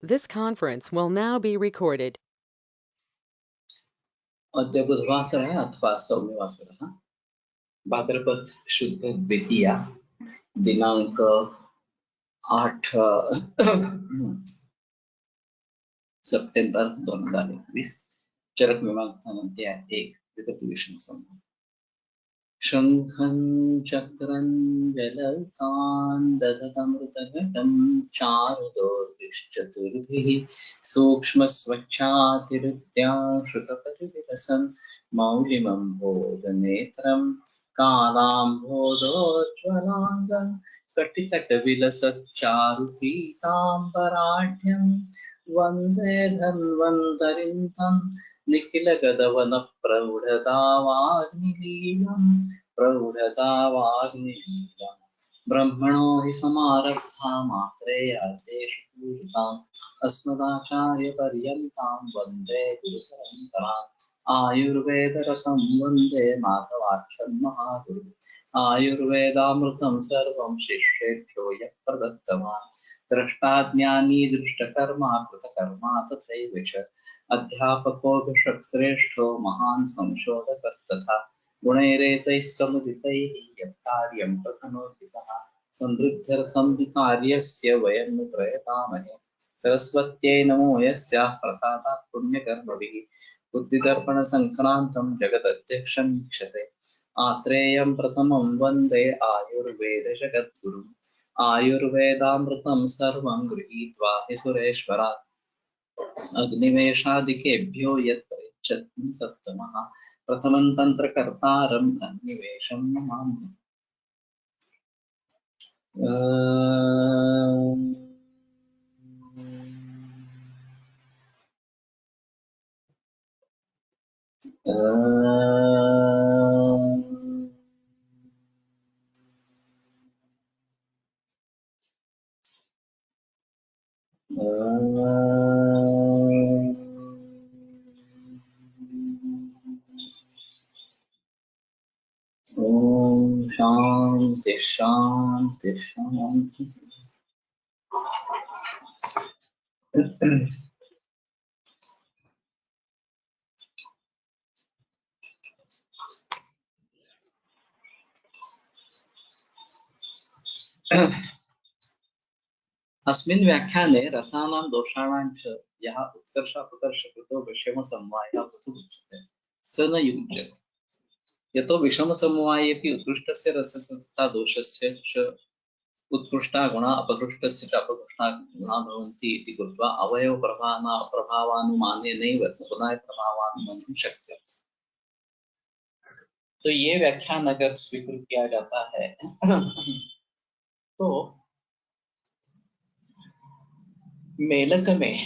This conference will now be recorded. अद्य बुधवासरः अथवा सौम्यवासरः भाद्रपद शुद्ध द्वितीया दिनांक 8 सप्टेंबर 2021 चरक विभाग अध्याय 1 विगत विषम समूह शंखं चक्रं जलौकान् दधतमृतघटं चारुदोर्भिश्चतुर्भिः सूक्ष्मस्वच्छातिरुत्या श्रुतपरिविलसन् मौलिमम्भोजनेत्रं कालाम्भोदोज्ज्वलाङ्गं कटितटविलसच्चारुपीताम्बराढ्यं वन्दे धन्वन्तरिं तं प्रौढतावाग्निलीलम् ब्रह्मणो हि समारब्धा मात्रेयादेश पूजिताम् अस्मदाचार्यपर्यन्तां वन्दे गुरुपरम्पराम् आयुर्वेदरसं वन्दे माधवाख्यं महागुरु आयुर्वेदामृतं सर्वं शिष्येभ्यो यः प्रदत्तवान् द्रष्टाज्ञानी दृष्टकर्मा कृतकर्मा तथैव च अध्यापको भिषक्श्रेष्ठो महान् संशोधकस्तथा गुणैरेतैः समुदितैः यत् कार्यं प्रतनोति सः समृद्ध्यर्थं हि कार्यस्य वयं नु प्रयतामहे सरस्वत्यै नमो यस्याः प्रसादात् पुण्यकर्मभिः बुद्धिदर्पणसङ्क्रान्तं जगदध्यक्षं वीक्षते आत्रेयं प्रथमं वन्दे आयुर्वेदजगद्गुरुम् आयुर्वेदामृतं सर्वं गृहीत्वा हि सुरेश्वरात् अग्निवेशादिकेभ्यो यत् प्रयच्छति सप्तमः प्रथमं तन्त्रकर्तारं अग्निवेशं नमामि। ओम शांति शांति शांति। अस्मिन् व्याख्याने रसानां दोषाणां च यः उत्कर्षापकर्षकृतो विषमसमवायः उच्यते स न युज्यते यतो विषमसमवायेऽपि उत्कृष्टस्य रसस्य तथा दोषस्य च उत्कृष्टा गुणा अपकृष्टस्य च अपकृष्टा गुणा भवन्ति इति कृत्वा अवयवप्रभावानुमानेनैव समुदायप्रभावानुमानं शक्यते। तो ये व्याख्यान अगर स्वीकृत किया जाता है तो मेलक में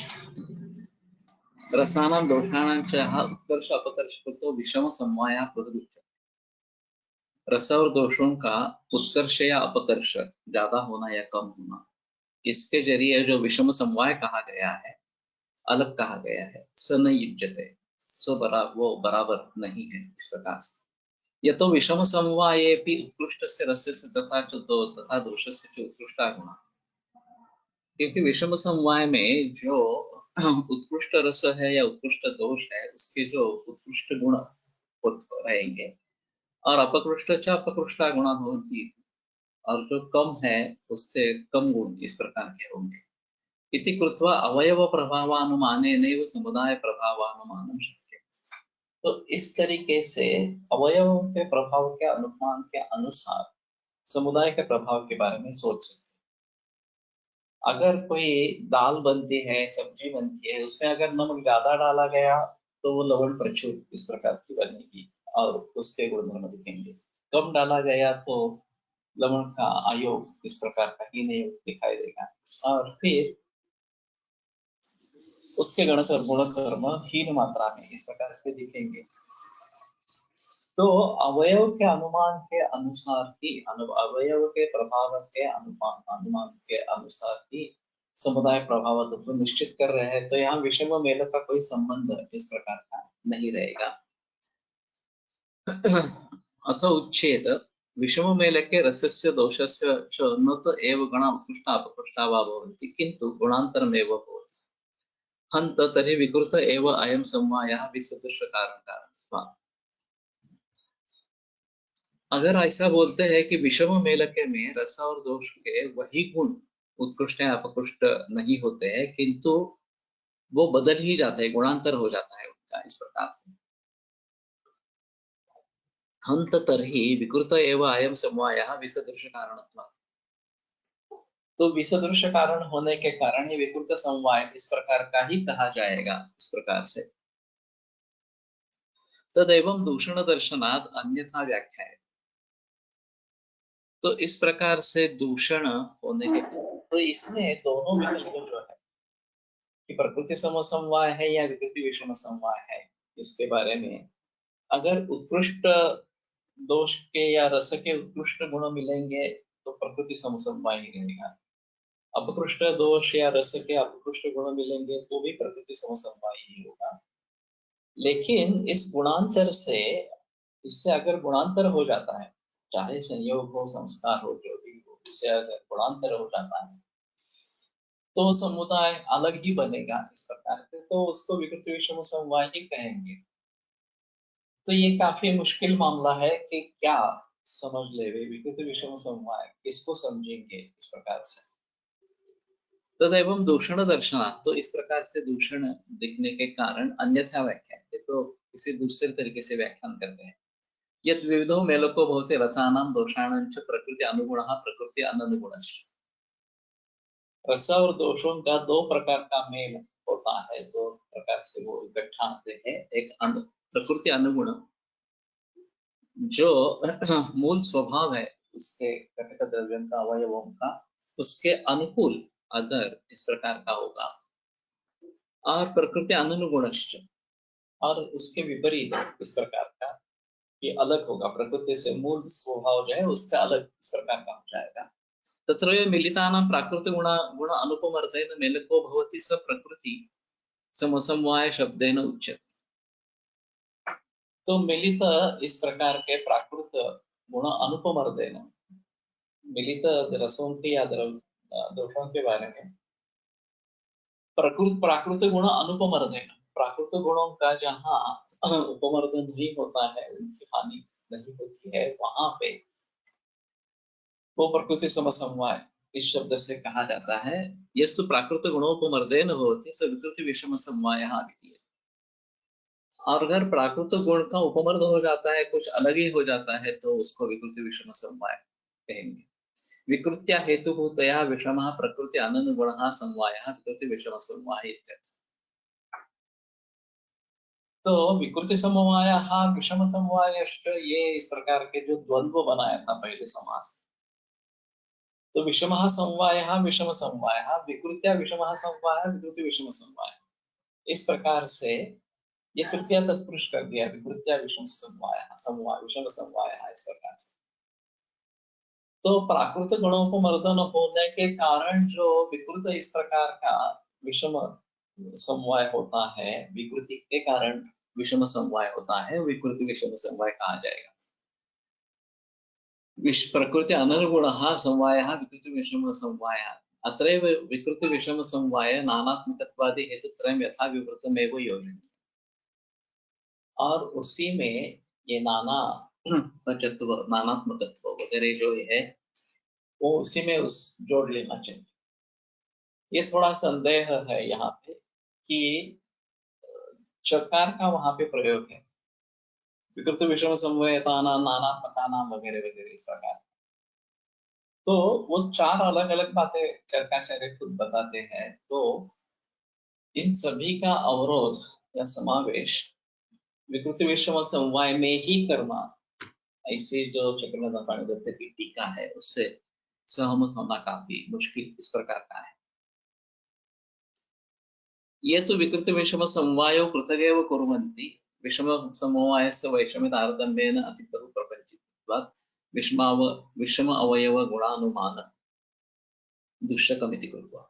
रसानां दोषाणां च उत्कर्ष अपकर्षकृतो विषमसमवायः प्रदुच्यते। रस और दोषों का उत्कर्ष या अपकर्ष ज्यादा होना या कम होना, इसके जरिए जो विषम समवाय कहा गया है, अलग कहा गया है, स न युज्यते, वो बराबर नहीं है। इस प्रकार से यह तो विषम समवायेऽपि उत्कृष्टस्य रसस्य तथा दोषस्य च उत्कृष्टा गुणा, क्योंकि विषम समवाय में जो उत्कृष्ट रस है या उत्कृष्ट दोष है, उसके जो उत्कृष्ट गुण रहेंगे और अपकृष्ट च अपकृष्टा गुणा भवन्ति, और जो कम है उसके कम गुण इस प्रकार के होंगे। इति कृत्वा अवयव प्रभावानुमानेनैव समुदाय प्रभावानुमानं शक्यते। तो इस तरीके से अवयवों के प्रभाव के अनुमान के अनुसार समुदाय के प्रभाव के बारे में सोच सकते हैं। अगर कोई दाल बनती है, सब्जी बनती है, उसमें अगर नमक ज्यादा डाला गया तो वो लवण प्रचुर इस प्रकार की बनेगी और उसके गुणधर्म दिखेंगे। कम डाला गया तो लवण का आयोग इस प्रकार का ही नहीं दिखाई देगा और फिर उसके गुणधर्म हीन मात्रा में इस प्रकार के दिखेंगे। तो अवयव के अनुमान के अनुसार ही अवयव के प्रभाव के अनुमान के अनुसार ही समुदाय प्रभाव तत्व निश्चित कर रहे हैं। तो यहाँ विषम मेलक का कोई संबंध इस प्रकार का नहीं रहेगा। अथ उच्येत विषम मेलके रसस्य दोषस्य च न तो एव गुणा उत्कृष्टा अपकृष्टा वा भवन्ति, किन्तु गुणान्तरमेव भवति। हंत तर्हि विकृत एव अयम समवायः विसदृश कारण कारण। अगर ऐसा बोलते हैं कि विषम मेलके में रस और दोष के वही गुण उत्कृष्ट या अपकृष्ट नहीं होते हैं, किंतु वो बदल ही जाते हैं, गुणांतर हो जाता है उनका, इस प्रकार से। हंत तर्हि विकृत एव अयम समवायः विसदृश कारणत्वात्। तो विसदृश कारण होने के कारण ही विकृत समवाय इस प्रकार का ही कहा जाएगा, इस प्रकार से। तदेवं दूषण दर्शनात् अन्यथा व्याख्या है। तो इस प्रकार से दूषण होने के, तो इसमें दोनों विकल्प जो है कि प्रकृति समवाय है या विकृति विषम समवाय है, इसके बारे में अगर उत्कृष्ट दोष के या रस के उत्कृष्ट गुण मिलेंगे तो प्रकृति समवाय ही रहेगा। अपकृष्ट दोष या रस के अपकृष्ट गुण मिलेंगे तो भी प्रकृति समवाय ही होगा। लेकिन इस गुणांतर से, इससे अगर गुणांतर हो जाता है, चाहे संयोग हो, संस्कार हो, जो भी हो, इससे अगर गुणांतर हो जाता है तो समुदाय अलग ही बनेगा, इस प्रकार से, तो उसको विकृति विषम समवाय ही कहेंगे। तो ये काफी मुश्किल मामला है कि क्या समझ ले वे विकृति विषम समवाय, किसको समझेंगे इस प्रकार से। तदेवं दूषण दर्शना, तो इस प्रकार से दूषण दिखने के कारण अन्यथा व्याख्या है, तो इसे दूसरे तरीके से व्याख्यान करते हैं। यद विविधो मेलको भवते रसानां दोषाणां च प्रकृति अनुगुणः प्रकृति अननुगुणश्च। रस और दोषों का दो प्रकार का मेल होता है, दो प्रकार से वो इकट्ठा आते हैं। एक प्रकृति अनुगुण, जो मूल स्वभाव है उसके घटक द्रव्यों का, अवयवों का, उसके अनुकूल अगर इस प्रकार का होगा, और प्रकृति अनुगुणश्च, और उसके विपरीत इस प्रकार का, ये अलग होगा, प्रकृति से मूल स्वभाव जो है उसका अलग इस प्रकार का हो जाएगा। तत्र मिलितानां प्राकृत गुण अनुपमर्देन मेलको भवति स प्रकृति समसमवाय शब्देन उच्यते। तो मिलित इस प्रकार के प्राकृत गुण अनुपमर्देन, मिलित रसों के या दोषों के बारे में प्राकृत गुण अनुपमर्देन, प्राकृत गुणों का जहाँ उपमर्दन नहीं होता है, उनकी हानि नहीं होती है, वहां पे वो प्रकृति समसमवाय इस शब्द से कहा जाता है। यस्तु प्राकृत गुणोपमर्देन होती स विकृति विषम समवायः इति। और अगर प्राकृत गुण का उपमर्द हो जाता है, कुछ अलग ही हो जाता है, तो उसको विकृति विषम समवाय कहेंगे। विकृत्या हेतुभूतया विषमः प्रकृति अननुगुणः समवायः विकृति विषम समवाय इत्यर्थ। तो विकृति समवायः विषम समवायश्च, ये इस प्रकार के जो द्वंद्व बनाया था पहले समास, तो विषमः समवायः विषम समवायः विकृत्या विषमः समवायः विकृति विषम समवाय, इस प्रकार से ये तृतीय तत्पुरुष कर दिया, विकृत्या विषम समवायः समवाय विषम समवायः, इस प्रकार से। तो प्राकृत गुणों को मर्दन होने के कारण जो विकृत इस प्रकार का विषम समवाय होता है, विकृति के कारण विषम समवाय होता है, विकृति विषम समवाय कहा जाएगा। प्रकृति अनुगुणः समवायः विकृति विषम समवायः, अत्रैव विकृति विषम समवाय नानात्मकत्वादि हेतुत्रयम् यथा विवृतमेव योजनीयम्। और उसी में ये नाना तत्व, नानात्मकत्व वगैरह जो है, वो उसी में उस जोड़ लेना चाहिए। ये थोड़ा संदेह है यहाँ पे कि चकार का वहां पे प्रयोग है, विकृत विषम समवायतानां नानात्मकानां वगैरह वगैरह, इस प्रकार। तो वो चार अलग अलग बातें चरकाचार्य खुद बताते हैं। तो इन सभी का अवरोध या समावेश विकृति विषम समवाय में ही करना, ऐसे जो चक्रधर पाणिदत्त की टीका है उससे सहमत होना काफी मुश्किल इस प्रकार का है। ये तो विकृति विषम समवायो पृथगेव कुर्वन्ति विषम समवायस्य वैषम्य तारतम्येन अतिबहु प्रपंचित्वात् विषम अवयव गुणानुमान दुष्टकमिति कृत्वा।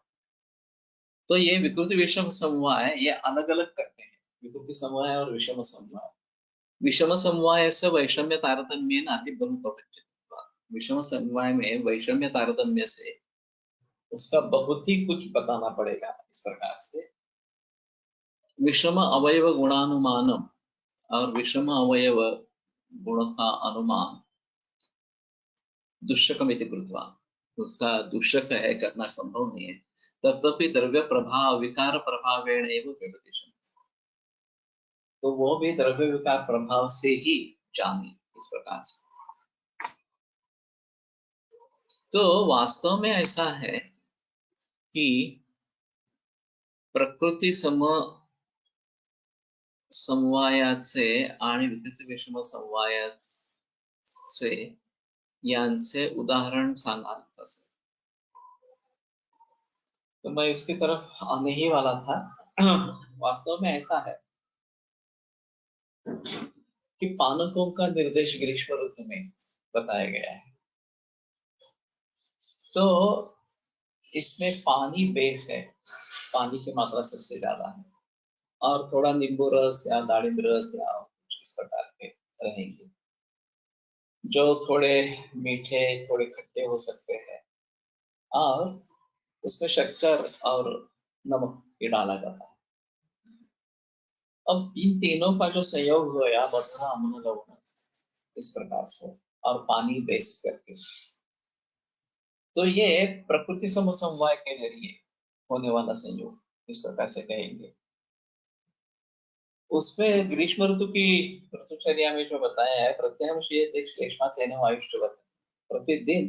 तो ये विकृति विषम समवाय ये अलग अलग करते हैं, विकृति समवाय और विषम समवाय। विषम समवाय से वैषम्य तारतम्येन अतिबहु प्रपंचित्वात्, विषम समवाय में वैषम्य तारतम्य से उसका बहुत ही कुछ बताना पड़ेगा, इस प्रकार से। विषम अवयव गुणानुमानम और विषम अवयव गुण का अनुमान दुष्यकमिति कृत्वा, उसका दुष्यक है, करना संभव नहीं है। तथापि द्रव्य प्रभाव विकार प्रभावेण एव व्यपदेशम्, तो वो भी द्रव्य विकार प्रभाव से ही जाने, इस प्रकार से। तो वास्तव में ऐसा है कि प्रकृती समवायाचे आणि विकृती विषम समवायाचे यांचे उदाहरण सांगाल कसं? तो मैं उसकी तरफ आने ही वाला था। वास्तव में ऐसा है कि पानकों का निर्देश ग्रीष्म ऋतु में बताया गया है। तो इसमें पानी बेस है, पानी की मात्रा सबसे ज्यादा है, और थोड़ा नींबू रस या दाड़िम रस या कुछ इस प्रकार के रहेंगे, जो थोड़े मीठे थोड़े खट्टे हो सकते हैं, और उसमें शक्कर और नमक भी डाला जाता है। अब इन तीनों का जो संयोग हुआ मधुरा अम्ल लवण, इस प्रकार से, और पानी बेस करके, तो ये प्रकृति समवाय के जरिए होने वाला संयोग, इस प्रकार से कहेंगे। उसमें ग्रीष्म ऋतु की ऋतुचर्या में जो बताया है, प्रत्यंशीय श्लेष्मा तेन वायुष्टवत्, प्रतिदिन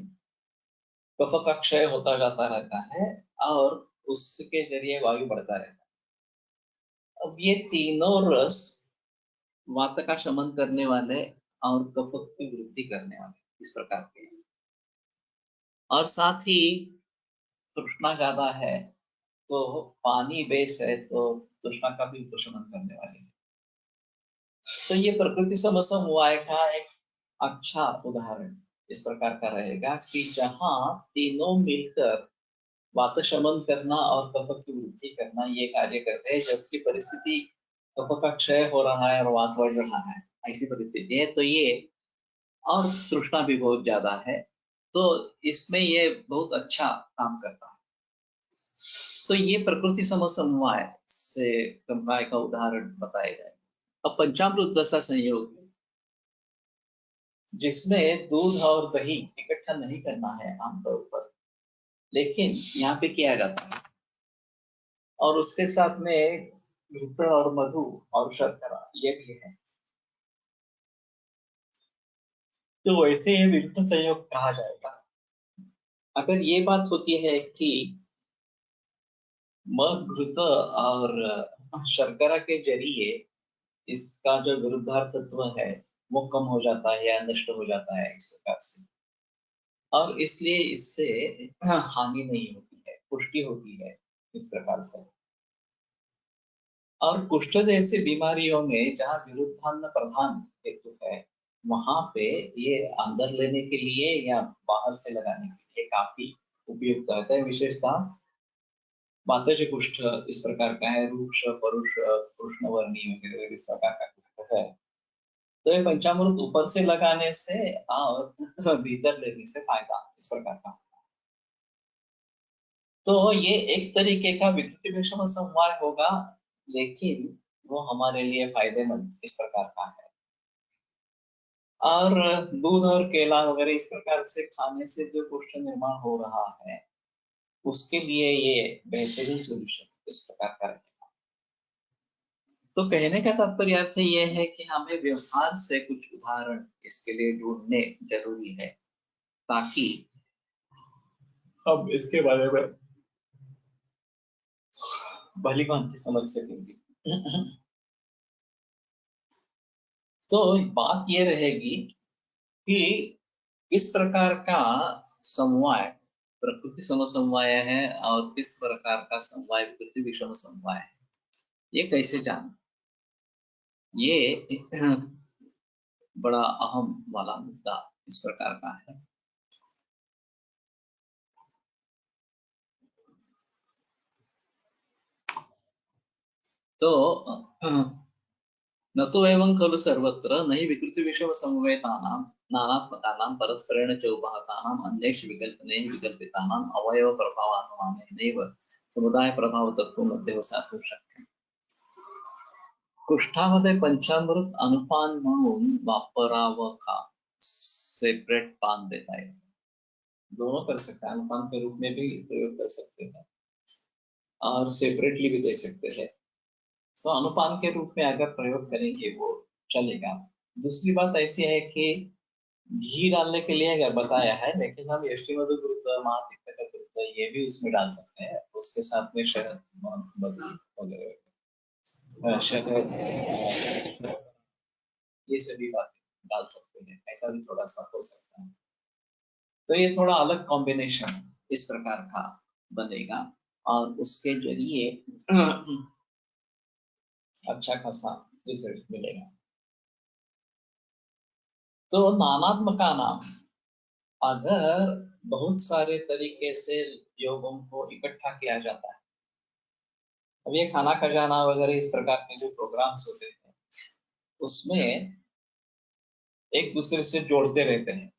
कफ का क्षय होता जाता रहता है और उसके जरिए वायु बढ़ता रहता है। अब ये तीनों रस वात का शमन करने वाले और कफ की वृद्धि करने वाले, इस प्रकार के, और साथ ही तृष्णा ज्यादा है तो पानी बेस है, तो तृष्णा का भी उपशमन करने वाले। तो ये प्रकृति समवाय का एक अच्छा उदाहरण इस प्रकार का रहेगा कि जहां तीनों मिलकर वात शमन करना और कफ की वृद्धि करना ये कार्य करते हैं, जबकि परिस्थिति कफ का क्षय हो रहा है और वात बढ़ रहा है, ऐसी परिस्थिति है, तो ये, और तृष्णा भी बहुत ज्यादा है, तो इसमें ये बहुत अच्छा काम करता है। तो ये प्रकृति समवाय से समवाय का उदाहरण बताया जाए। अब पंचामृत जैसा संयोग है, जिसमें दूध और दही इकट्ठा नहीं करना है आमतौर पर, लेकिन यहाँ पे किया जाता है, और उसके साथ में घृत और मधु और शर्करा ये भी है, तो वैसे ये विरुद्ध संयोग कहा जाएगा। अगर ये बात होती है कि मध घृत और शर्करा के जरिए इसका जो विरुद्धार्थत्व है वो कम हो जाता है या नष्ट हो जाता है, इस प्रकार से, और इसलिए इससे हानि नहीं होती है, पुष्टि होती है, इस प्रकार से। और कुष्ठ जैसी बीमारियों में जहाँ विरुद्धान्न प्रधान हेतु है, वहां पे ये अंदर लेने के लिए या बाहर से लगाने के लिए काफी उपयुक्त होता है। विशेषतः माताजी कुष्ठ इस प्रकार का है, रूक्ष परुष कृष्णवर्णी वगैरह इस प्रकार का कुष्ठ है, तो ये पंचामृत ऊपर से लगाने से और भीतर लेने से फायदा, इस प्रकार का। तो ये एक तरीके का विकृति विषम संवाद होगा, लेकिन वो हमारे लिए फायदेमंद इस प्रकार का है। और दूध और केला वगैरह इस प्रकार से खाने से जो कुष्ठ निर्माण हो रहा है, उसके लिए ये बेहतरीन सोल्यूशन इस प्रकार का है। तो कहने का तात्पर्य अर्थ ये है कि हमें व्यवहार से कुछ उदाहरण इसके लिए ढूंढने जरूरी है, ताकि हम इसके बारे में भली भांति समझ सकेंगे। तो बात ये रहेगी कि किस प्रकार का समवाय प्रकृति समवाय है और किस प्रकार का समवाय विकृति विषम समवाय है, ये कैसे जाना, ये बड़ा अहम वाला मुद्दा इस प्रकार का है। तो न तो एवं खलु सर्वत्र नहि विकृति विषम समवेतानां नानात्मकानां परस्परेण च उपहतानां अन्येषु विकल्पनैः विकल्पितानां अवयव प्रभावानुमानेनैव समुदाय प्रभाव तत्त्वं मध्ये साधुं शक्यम्। कुष्ठामध्ये पंचामृत अनुपान म्हणून वापरावं का, सेपरेट पान देता है, दोनों कर सकते हैं, अनुपान के रूप में भी प्रयोग कर सकते हैं और सेपरेटली भी दे सकते हैं। तो अनुपान के रूप में अगर प्रयोग करेंगे वो चलेगा। दूसरी बात ऐसी है कि घी डालने के लिए अगर बताया है, लेकिन हम यष्टि मधु गुरुत्व, महातिक्त का गुरुत्व ये भी उसमें डाल सकते हैं, उसके साथ में शहद, मधु वगैरह, शहद, ये सभी बातें डाल सकते हैं, ऐसा भी थोड़ा सा हो सकता है। तो ये थोड़ा अलग कॉम्बिनेशन इस प्रकार का बनेगा और उसके जरिए अच्छा खासा रिजल्ट मिलेगा। तो नानात्मका नाम, अगर बहुत सारे तरीके से योगों को इकट्ठा किया जाता है, अब ये खाना खजाना वगैरह इस प्रकार के जो प्रोग्राम्स होते हैं उसमें एक दूसरे से जोड़ते रहते हैं।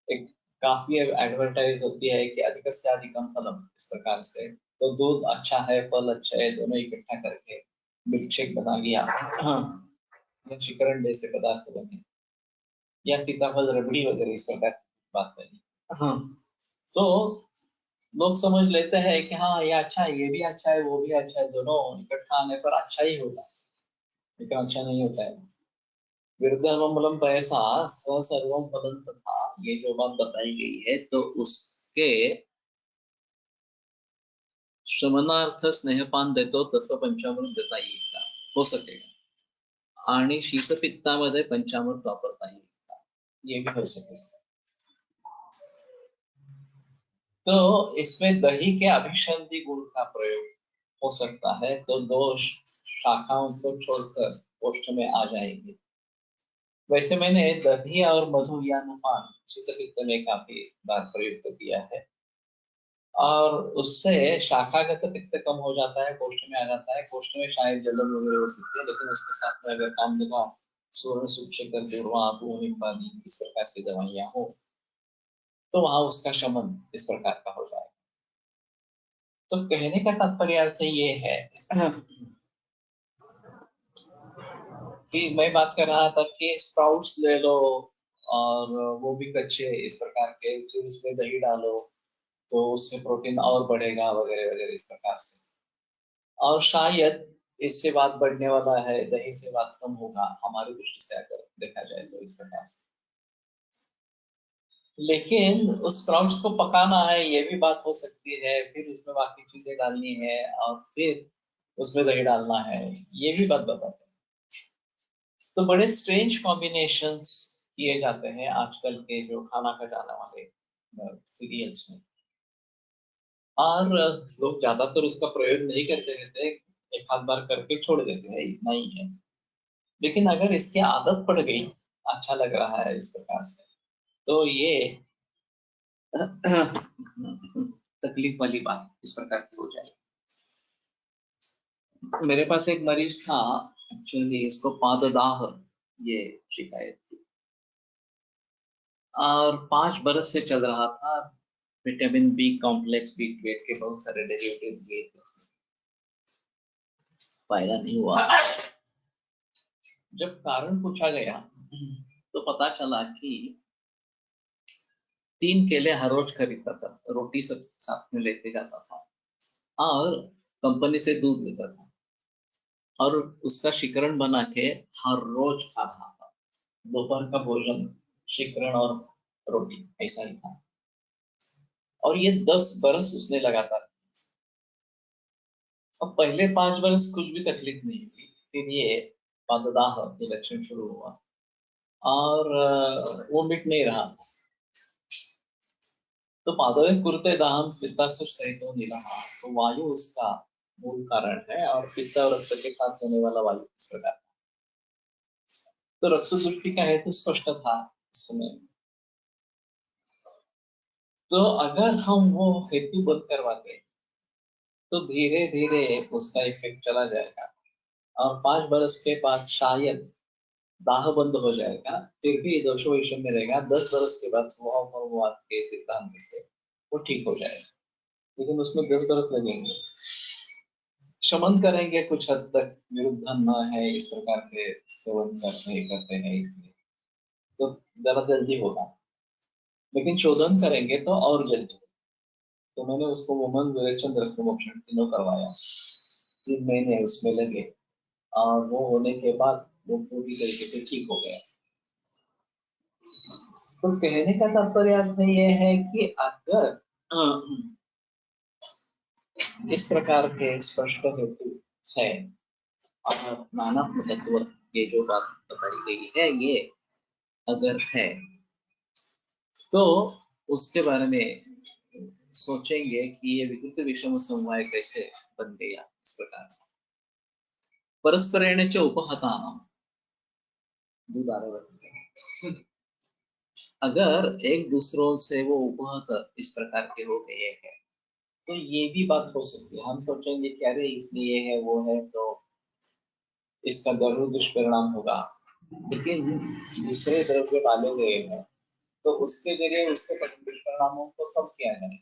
एक काफी एडवर्टाइज होती है कि अधिक से अधिकम फलम, इस प्रकार से, तो दूध अच्छा है, फल अच्छा है, दोनों इकट्ठा करके मिल्क शेक बना लिया, या शिकरण जैसे पदार्थ बने, या सीताफल रबड़ी वगैरह इस प्रकार की बात बनी, तो लोग समझ लेते हैं कि हाँ ये अच्छा है, ये भी अच्छा है, वो भी अच्छा है, दोनों इकट्ठा आने पर अच्छा ही होगा, लेकिन अच्छा नहीं होता है। विरुद्धमूलम पैसा स सर्वम फलम तथा, ये जो बात बताई गई है, तो उसके श्रमणार्थ स्नेहपान देतो तसं पंचामृत देता येईल का, हो सकेगा। आणि शीतपित्तामध्ये पंचामृत वापरता येईल का, ये भी हो सकेगा। तो इसमें दही के अभिसंधि गुण का प्रयोग हो सकता है, तो दो शाखाओं को छोड़कर कोष्ठ में आ जाएंगे। वैसे मैंने दही और मधु या नुमान शीतपित्त में काफी बार प्रयुक्त किया है, और उससे शाखागत पित्त कम हो जाता है, कोष्ठ में आ जाता है। कोष्ठ में शायद जलन वगैरह हो सकती है, लेकिन उसके साथ में अगर कामदगा, स्वर्ण सूक्ष्म दूर्वा, इत्यादि इस प्रकार की दवाइयां हो तो वहां उसका शमन इस प्रकार का हो जाएगा। तो कहने का तात्पर्य अर्थ ये है कि मैं बात कर रहा था कि स्प्राउट्स ले लो और वो भी कच्चे इस प्रकार के, फिर उसमें दही डालो तो उससे प्रोटीन और बढ़ेगा वगैरह वगैरह इस प्रकार से, और शायद इससे बात बढ़ने वाला है, दही से बात कम होगा हमारी दृष्टि से अगर देखा जाए तो इस प्रकार से। लेकिन उस स्प्राउट्स को पकाना है, ये भी बात हो सकती है, फिर उसमें बाकी चीजें डालनी है और फिर उसमें दही डालना है, ये भी बात बताते हैं। तो बड़े स्ट्रेंज कॉम्बिनेशंस किए जाते हैं आजकल के जो खाना खजाना वाले सीरियल्स में, और लोग ज्यादातर उसका प्रयोग नहीं करते रहते, एक आध बार करके छोड़ देते हैं, इतना ही है। लेकिन अगर इसकी आदत पड़ गई, अच्छा लग रहा है इस प्रकार से, तो ये तकलीफ वाली बात इस प्रकार की हो जाए। मेरे पास एक मरीज था, एक्चुअली इसको पाददाह ये शिकायत थी, और 5 बरस से चल रहा था। विटामिन बी कॉम्प्लेक्स, बी12 के बहुत सारे डेरिवेटिव लिए थे, फायदा नहीं हुआ। जब कारण पूछा गया तो पता चला कि 3 केले हर रोज खरीदता था, रोटी सब साथ में लेते जाता था, और कंपनी से दूध लेता था, और उसका शिकरण बना के हर रोज खा रहा था। दोपहर का भोजन शिकरण और रोटी ऐसा ही था, और ये 10 बरस उसने लगातार। अब पहले 5 बरस कुछ भी तकलीफ नहीं हुई, फिर ये पाददाह के लक्षण शुरू हुआ, और वो मिट नहीं रहा। तो पादवे कुरते दाहम पित्तासुर सहित नीला, तो वायु उसका मूल कारण है, और पित्त और रक्त के साथ होने वाला वायु इस प्रकार। तो रक्त दृष्टि का हेतु स्पष्ट था इस समय। तो अगर हम वो हेतु बंद करवाते तो धीरे धीरे उसका इफेक्ट चला जाएगा, और 5 बरस के बाद शायद दाह बंद हो जाएगा, फिर भी दोषो वैषम्य रहेगा। 10 बरस के बाद स्वभाव के सिद्धांत से वो ठीक हो जाएगा, लेकिन उसमें 10 बरस लगेंगे। शमन करेंगे कुछ हद तक, विरुद्ध न है इस प्रकार के सेवन करते हैं इसलिए तो ज्यादा जल्दी होगा, लेकिन शोधन करेंगे तो और जल्दी। तो मैंने उसको वुमन विवेचन दृष्टि मोक्षण तीनों करवाया, 3 महीने उसमें लगे और वो होने के बाद वो पूरी तरीके से ठीक हो गया। तो कहने का तात्पर्य अर्थ ये है कि अगर इस प्रकार के स्पष्ट हेतु है और नाना तत्व, ये जो बात बताई गई है ये अगर है तो उसके बारे में सोचेंगे कि ये विकृत विषम समवाय कैसे बन गया इस प्रकार से। परस्परेण च उपहतानाम अगर एक दूसरों से वो उपहत इस प्रकार के हो गए हैं तो ये भी बात हो सकती है। हम सोचेंगे कि अरे इसमें ये है वो है तो इसका जरूर दुष्परिणाम होगा, लेकिन दूसरे द्रव्य डाले गए हैं तो उसके जरिए उसके दुष्परिणामों को कम किया जाए।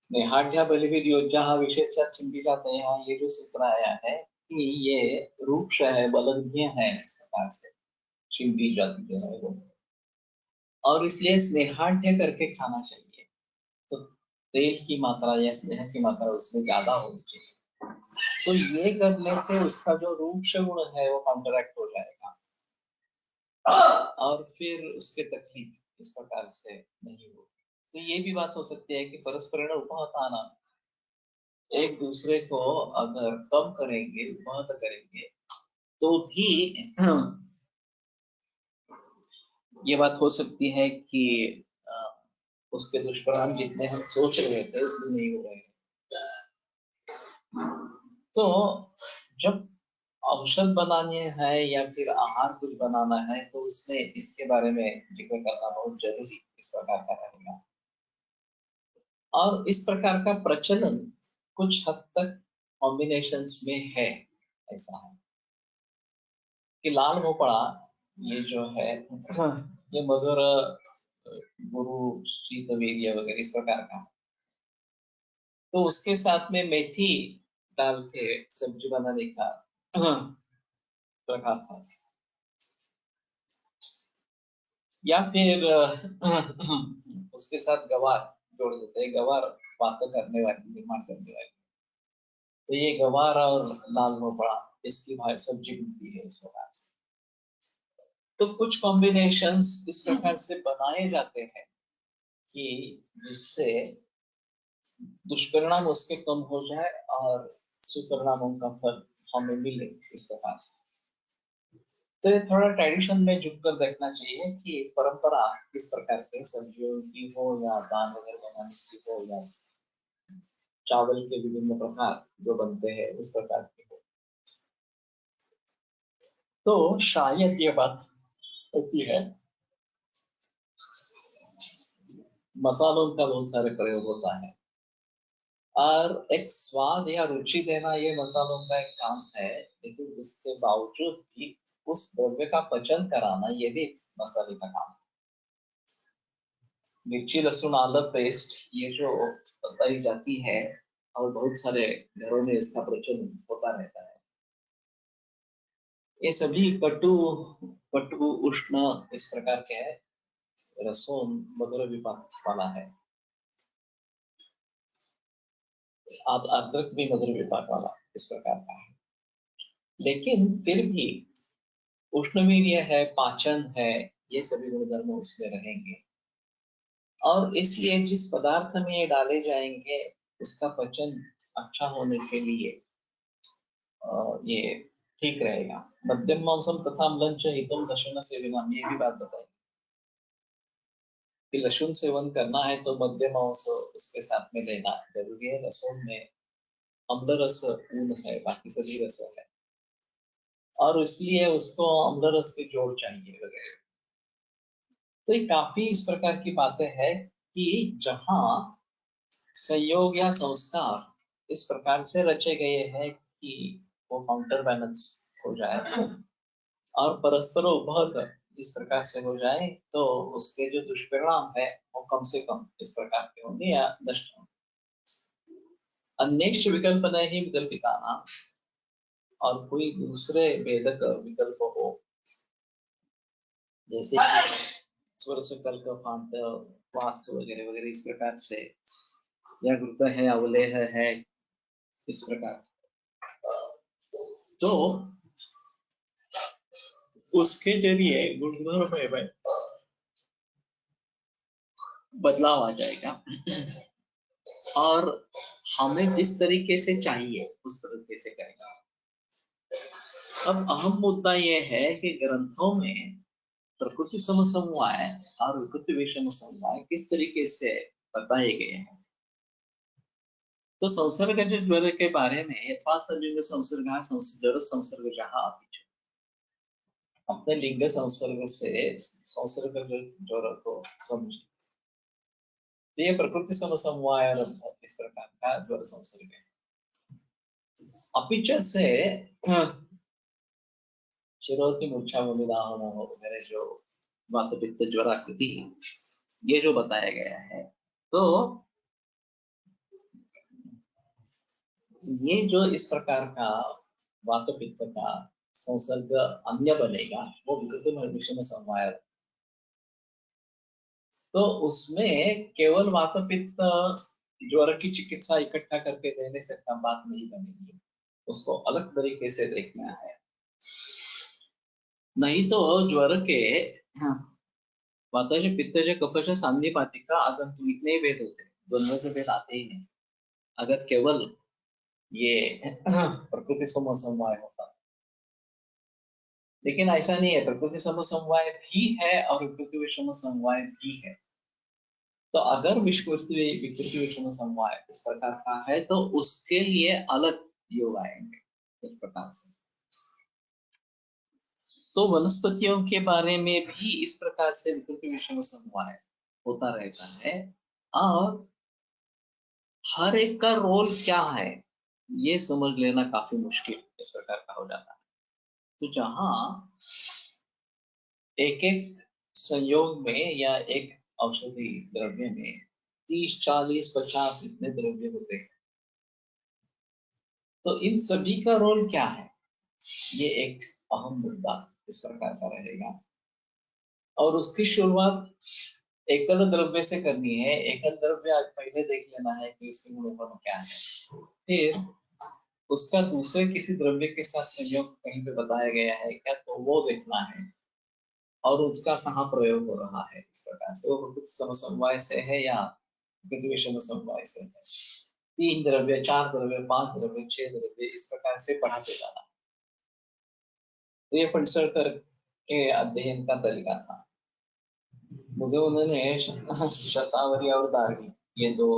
स्नेहाढ्या बलिविद योज्या विशेषा चिंती जाते हैं, ये जो सूत्र आया है कि ये रूक्ष है, बलज्ञ है इस प्रकार से चिंती जाती जो है वो, और इसलिए स्नेहाढ्य करके खाना चाहिए। तो तेल की मात्रा या स्नेह की मात्रा उसमें ज्यादा होनी चाहिए। तो ये करने से उसका जो रूक्ष गुण है वो काउंटरैक्ट हो जाएगा और फिर उसके तकलीफ इस प्रकार से नहीं होगी। तो ये भी बात हो सकती है कि परस्पर उपहताना, एक दूसरे को अगर कम करेंगे, उपहत करेंगे तो भी ये बात हो सकती है कि उसके दुष्परिणाम जितने हम सोच रहे थे उतने नहीं हो रहे हैं। तो जब औषध बनाने हैं या फिर आहार कुछ बनाना है तो उसमें इसके बारे में जिक्र करना बहुत जरूरी इस प्रकार का रहेगा। और इस प्रकार का प्रचलन कुछ हद तक कॉम्बिनेशंस में है। ऐसा है कि लाल भोपड़ा ये जो है ये मधुर गुरु शीतवीर्य वगैरह इस प्रकार का, तो उसके साथ में मेथी डाल के सब्जी बनाने का प्रकार था। या फिर उसके साथ गवार जोड़ देते हैं, गवार बातें करने वाली, निर्माण करने वाली। तो ये गवार और लाल भोपड़ा इसकी भाई सब्जी बनती है इस प्रकार से। तो कुछ कॉम्बिनेशंस इस प्रकार से बनाए जाते हैं कि जिससे दुष्परिणाम उसके कम हो जाए और सुपरिणामों का फल हमें मिले इस प्रकार से। तो ये थोड़ा ट्रेडिशन में झुककर देखना चाहिए कि परंपरा किस प्रकार के सब्जियों की हो या दाल वगैरह बनाने की हो या चावल के विभिन्न प्रकार जो बनते हैं उस प्रकार के हो। तो शायद ये बात होती है, मसालों का बहुत सारे प्रयोग होता है और एक स्वाद या रुचि देना ये मसालों का एक काम है, लेकिन उसके बावजूद भी उस द्रव्य का पचन कराना ये भी मसाले का काम है। मिर्ची लहसुन आलू पेस्ट ये जो बताई जाती है और बहुत सारे घरों में इसका प्रचलन होता रहता है, ये सभी कटु उष्ण इस प्रकार के है, रसों मधुर विपाक वाला है, आप अदरक भी मधुर विपाक वाला इस प्रकार का है। लेकिन फिर भी उष्णवीर्य है, पाचन है, ये सभी गुणधर्म उसमें रहेंगे और इसलिए जिस पदार्थ में ये डाले जाएंगे उसका पचन अच्छा होने के लिए ये ठीक रहेगा। मध्यम मांसम तथा अम्लंच हितम लशुन सेवनम, ये भी बात बताई कि लहसुन सेवन करना है तो मध्यम मांस उसके साथ में लेना जरूरी है। लहसुन में अम्ल रस ऊन है, बाकी सभी रस है और इसलिए उसको अम्ल रस के जोड़ चाहिए वगैरह। तो ये काफी इस प्रकार की बातें हैं कि जहां संयोग या संस्कार इस प्रकार से रचे गए हैं कि वो काउंटर बैलेंस हो जाए और परस्पर उपभोग इस प्रकार से हो जाए तो उसके जो दुष्परिणाम है वो कम से कम इस प्रकार के होंगे या नष्ट होंगे। अन्येष विकल्पना ही विकल्पिकानां, और कोई दूसरे भेदक विकल्प हो, जैसे स्वर सकल का फांट वात वगैरह वगैरह इस प्रकार से, या गुरुत है अवलेह है इस प्रकार, तो उसके जरिए गुणधर्म में बदलाव आ जाएगा और हमें जिस तरीके से चाहिए उस तरीके से करेगा। अब अहम मुद्दा यह है कि ग्रंथों में प्रकृति समसमवाय और विकृति विषम समवाय किस तरीके से बताए गए हैं। तो संसर्ग ज्वर के बारे में यथा लिंग संसर्ग ज्वर संसर्ग जहां अपने लिंग संसर्ग से संसर्ग ज्वर को समझे, तो ये प्रकृति समसमवाय इस प्रकार का ज्वर संसर्ग है। अपिच से शिरोति मूर्छा वमिदाहन वगैरह जो वात पित्त ज्वराकृति ये जो बताया गया है, तो ये जो इस प्रकार का वात पित्त का संसर्ग अन्य बनेगा वो विकृति विषम समवाय, तो उसमें केवल वात पित्त ज्वर की चिकित्सा इकट्ठा करके देने से कम बात नहीं बनेगी, उसको अलग तरीके से देखना है। नहीं तो ज्वर के वाताचे पित्तचे कफाचे सांधिपातिका आगंतुक इतने ही भेद होते, दोनों के भेद आते ही नहीं अगर केवल ये प्रकृति समसमवाय होता। लेकिन ऐसा नहीं है, प्रकृति समसमवाय भी है और विकृति विषम समवाय भी है। तो अगर विकृति विषम समवाय इस प्रकार का है तो उसके लिए अलग योग आएंगे इस प्रकार से। तो वनस्पतियों के बारे में भी इस प्रकार से विकृति विषम समवाय होता रहता है और हर एक का रोल क्या है ये समझ लेना काफी मुश्किल इस प्रकार का हो जाता है। तो जहां एक एक संयोग में या एक औषधि द्रव्य में 30, 40, 50 इतने द्रव्य होते हैं, तो इन सभी का रोल क्या है ये एक अहम मुद्दा इस प्रकार का रहेगा। और उसकी शुरुआत एकल द्रव्य से करनी है। एकल द्रव्य आज पहले देख लेना है कि इसके गुणों क्या है, फिर उसका दूसरे किसी द्रव्य के साथ संयोग कहीं पे बताया गया है क्या तो वो देखना है और उसका कहाँ प्रयोग हो रहा है। इस प्रकार से वो कुछ समसमवाय से है या विषम समवाय से है। 3 द्रव्य, 4 द्रव्य, 5 द्रव्य, 6 द्रव्य इस प्रकार से पढ़ाते जाना। तो ये फंडसरकर के अध्ययन का तरीका था। मुझे उन्होंने शतावरी और दाढ़ी ये दो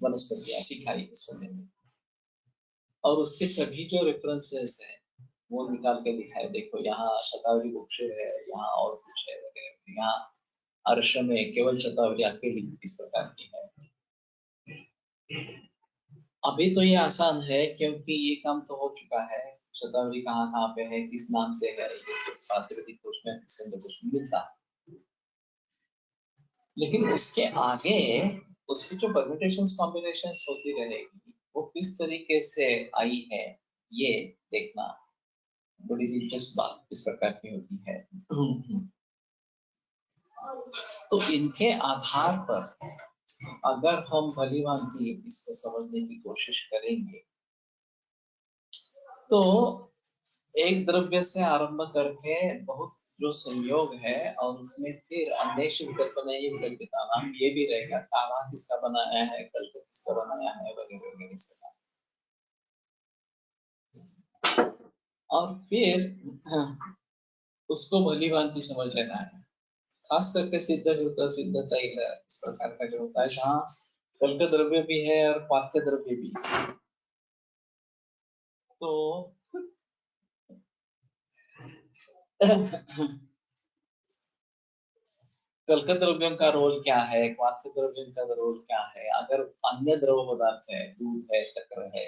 वनस्पतियां सिखाई उस समय में, और उसके सभी जो रेफरेंसेस है वो निकाल के दिखाए, देखो यहाँ शतावरी वृक्ष है, यहाँ और कुछ है वगैरह, यहाँ अर्श में केवल शतावरी अकेली इस प्रकार की है। अभी तो ये आसान है क्योंकि ये काम तो हो चुका है, शतावरी कहाँ कहाँ पे है, किस नाम से है, ये कोश में मिलता है। लेकिन उसके आगे उसकी जो परम्यूटेशंस कॉम्बिनेशंस होती रहेगी वो किस तरीके से आई है ये देखना बड़ी दिलचस्प बात इस प्रकार की होती है। तो इनके आधार पर अगर हम भलीभांति इसको समझने की कोशिश करेंगे तो एक द्रव्य से आरंभ करके बहुत जो संयोग है और उसमें फिर अन्येष विकल्पना ये विकल्पिता नाम ये भी रहेगा, कावा किसका बनाया है, कल किसका बनाया है वगैरह वगैरह। और फिर उसको भलीभांति समझ लेना है, खास करके सिद्ध जुड़ता सिद्ध तैल इस प्रकार का जो होता है जहाँ कल का द्रव्य भी है और पाठ्य द्रव्य भी है। तो कलक द्रव्यों का रोल क्या है, क्वाथ्य द्रव्यों का रोल क्या है, अगर अन्य द्रव पदार्थ है, दूध है, शक्कर है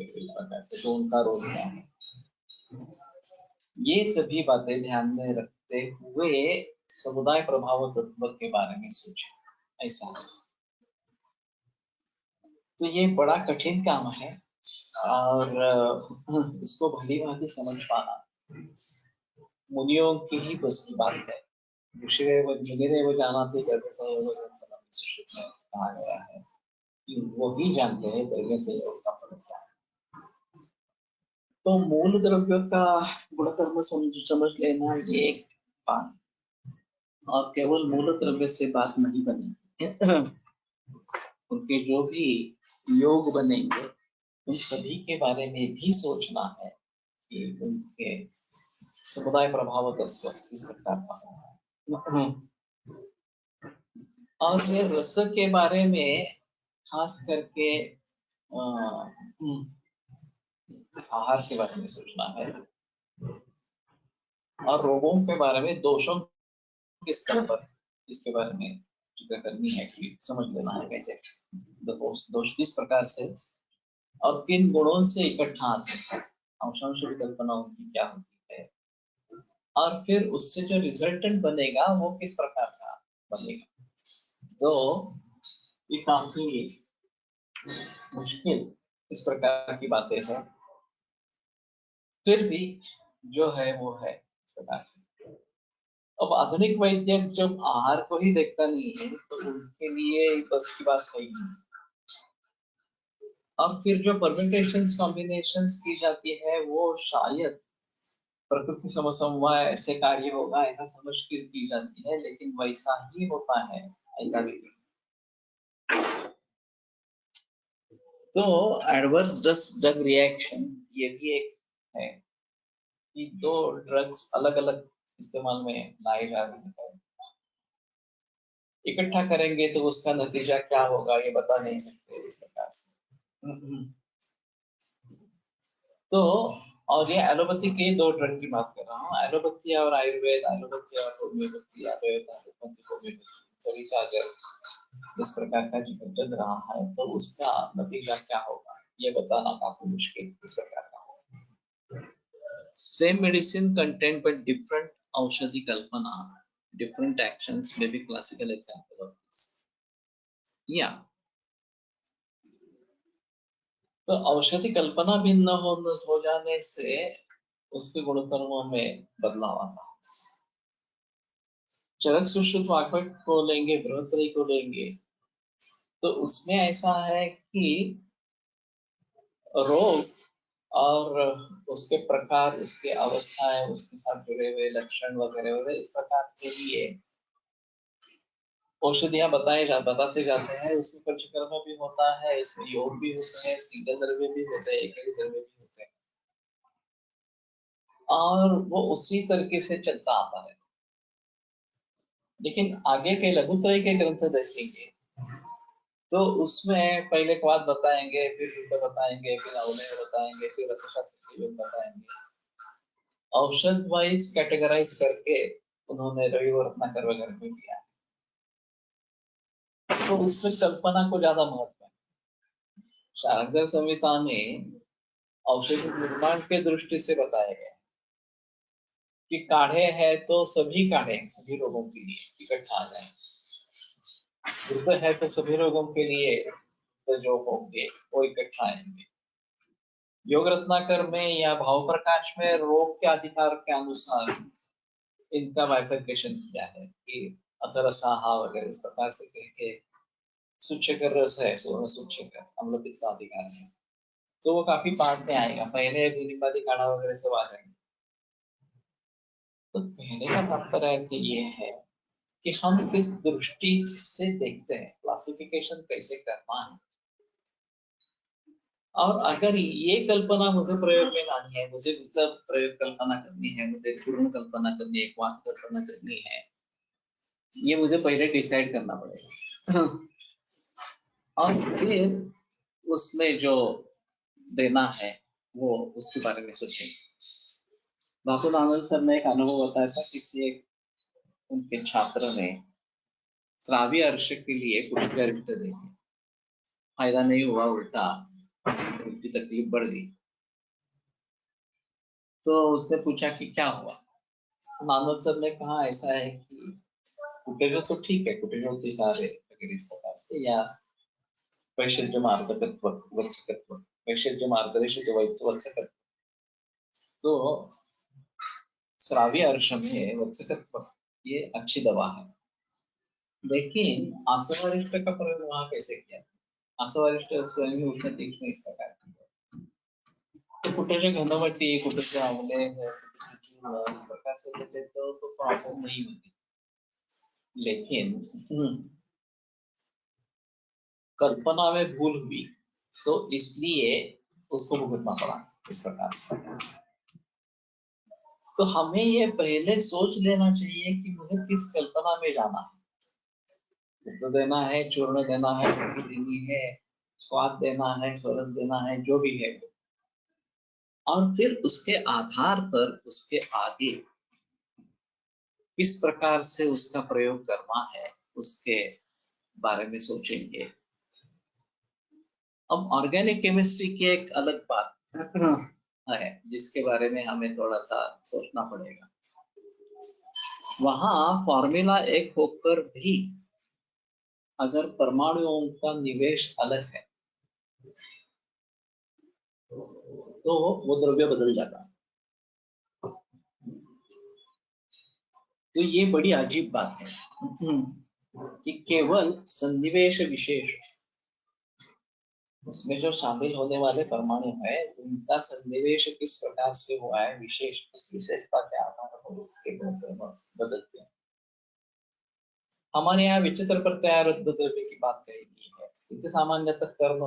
इस प्रकार से, तो उनका रोल क्या है, ये सभी बातें ध्यान में रखते हुए समुदाय प्रभाव तत्व के बारे में सोचें। ऐसा तो ये बड़ा कठिन काम है और इसको भली भांति समझ पाना मुनियों की ही बस की बात है। ऋषिरेव मुनिरेव जानाति तर्कस्य एव ज्ञानम्, इस श्रुति में कहा गया है कि वो ही जानते हैं तर्क से योग का फल क्या है। तो मूल द्रव्य का गुणकर्म समझ लेना ये एक बात, और केवल मूल द्रव्य से बात नहीं बनेगी। उनके जो भी योग बनेंगे उन सभी के बारे में भी सोचना है कि उनके समुदाय प्रभाव तत्व किस प्रकार का होगा। और ये रस के बारे में खास करके आहार के बारे में सोचना है और रोगों के बारे में, दोषों के स्तर पर इसके बारे में चिंता करनी है कि समझ लेना है कैसे दोष किस प्रकार से और किन गुणों से इकट्ठा आते हैं, अंशांश विकल्पना उनकी क्या होती है, और फिर उससे जो रिजल्टेंट बनेगा वो किस प्रकार का बनेगा। तो ये काफी मुश्किल इस प्रकार की बातें हैं, फिर भी जो है वो है इस प्रकार से। अब आधुनिक वैद्य जब आहार को ही देखता नहीं है तो उनके लिए बस की बात है ही नहीं। और फिर जो परम्यूटेशंस कॉम्बिनेशंस की जाती है वो शायद प्रकृति समसमवाय ऐसे कार्य होगा ऐसा समझ कर की जाती है, लेकिन वैसा ही होता है ऐसा भी नहीं। तो एडवर्स ड्रग रिएक्शन ये भी एक है कि दो ड्रग्स अलग अलग इस्तेमाल में लाए जा रहे हैं, इकट्ठा करेंगे तो उसका नतीजा क्या होगा ये बता नहीं सकते इस प्रकार से। तो और ये एलोपैथी के दो ड्रग की बात कर रहा हूँ, एलोपैथी और आयुर्वेद, एलोपैथी और होम्योपैथी, आयुर्वेद होम्योपैथी सभी का अगर इस प्रकार का जीवन चल रहा है तो उसका नतीजा क्या होगा ये बताना काफी मुश्किल इस प्रकार का होगा। Same medicine content but different औषधि कल्पना, different actions may be classical example of this. Yeah. तो औषधि कल्पना भिन्न हो जाने से उसके गुणधर्मों में बदलाव आता है। चरक सुश्रुत वाक्य को लेंगे, बृहत्तरी को लेंगे तो उसमें ऐसा है कि रोग और उसके प्रकार, उसके अवस्थाएं, उसके साथ जुड़े हुए लक्षण वगैरह वगैरह इस प्रकार के लिए औषधियां बताते जाते हैं। उसमें पंचकर्म भी होता है, इसमें योग भी होते हैं, सिंगल द्रव्य भी होते हैं, एक द्रव्य भी होते हैं, और वो उसी तरीके से चलता आता है। लेकिन आगे के लघुत्रय के ग्रंथ देखेंगे तो उसमें पहले क्वाद बताएंगे, फिर युद्ध बताएंगे, फिर अवलय बताएंगे, फिर रसशास्त्र के योग बताएंगे, औषध वाइज कैटेगराइज करके उन्होंने रवि और रत्नाकर वगैरह में किया। तो उसमें कल्पना को ज्यादा महत्व है। शारंगधर संहिता में औषधि निर्माण के दृष्टि से बताया गया कि काढ़े है तो सभी काढ़े सभी रोगों के लिए इकट्ठा आ जाए, वृद्ध है तो सभी रोगों के लिए तो जो होंगे वो इकट्ठा आएंगे। योग रत्नाकर में या भाव प्रकाश में रोग के अधिकार के अनुसार इनका बाइफर्केशन किया है कि अथरसाहा वगैरह इस प्रकार से करके सूचकर रस है, सोन सूचकर अम्ल पित्त अधिकार है, तो वो काफी पार्ट में आएगा। पहले निपादी काढ़ा वगैरह सब आ जाएंगे। तो कहने का तात्पर्य ये है कि हम किस दृष्टि से देखते हैं, क्लासिफिकेशन कैसे करना है। और अगर ये कल्पना मुझे प्रयोग में लानी है, मुझे मतलब प्रयोग कल्पना करनी है, मुझे पूर्ण कल्पना करनी है, वाक्य कल्पना करनी है, ये मुझे पहले डिसाइड करना पड़ेगा और फिर उसमें जो देना है वो उसके बारे में सोचेंगे। बासुद आनंद सर ने एक अनुभव बताया था, किसी एक उनके छात्र ने श्राव्य अर्श के लिए कुछ अर्थ देखे, फायदा नहीं हुआ, उल्टा उनकी तकलीफ बढ़ गई। तो उसने पूछा कि क्या हुआ। आनंद सर ने कहा ऐसा है कि कुटेजो तो ठीक है, कुटेजो सारे अगर इस प्रकार से, या वैशल्यमार्दकत्व वत्सकत्व, वैशल्यमार्दरेषु वत्सकत्व। तो श्राव्य अर्श में वत्सकत्व ये अच्छी दवा है। लेकिन आसवारिष्ट का प्रयोग वहां कैसे किया? आसवारिष्ट स्वयं ही उष्ण तीक्ष्ण इस प्रकार की है। तो कुछ घनवटी कुछ आंवले इस प्रकार से लेते तो प्रॉब्लम नहीं होती। लेकिन कल्पना में भूल हुई तो इसलिए उसको भुगतना पड़ा इस प्रकार से। तो हमें ये पहले सोच लेना चाहिए कि मुझे किस कल्पना में जाना है। तो देना है, चूर्ण देना है, देनी है, स्वाद देना है, स्वरस देना है, जो भी है। और फिर उसके आधार पर उसके आगे किस प्रकार से उसका प्रयोग करना है उसके बारे में सोचेंगे। अब ऑर्गेनिक केमिस्ट्री की एक अलग बात है जिसके बारे में हमें थोड़ा सा सोचना पड़ेगा। वहां फॉर्मूला एक होकर भी अगर परमाणुओं का निवेश अलग है तो वो द्रव्य बदल जाता है। तो ये बड़ी अजीब बात है कि केवल सन्निवेश विशेष उसमें जो शामिल होने वाले परमाणु है उनका सन्निवेश किस प्रकार से हुआ है, विशेष उस विशेषता के आधार पर उसके गुणधर्म बदलते हैं। हमारे यहाँ विचित्र प्रत्यारोप द्रव्य की बात कही है। इसे सामान्यतः कर्म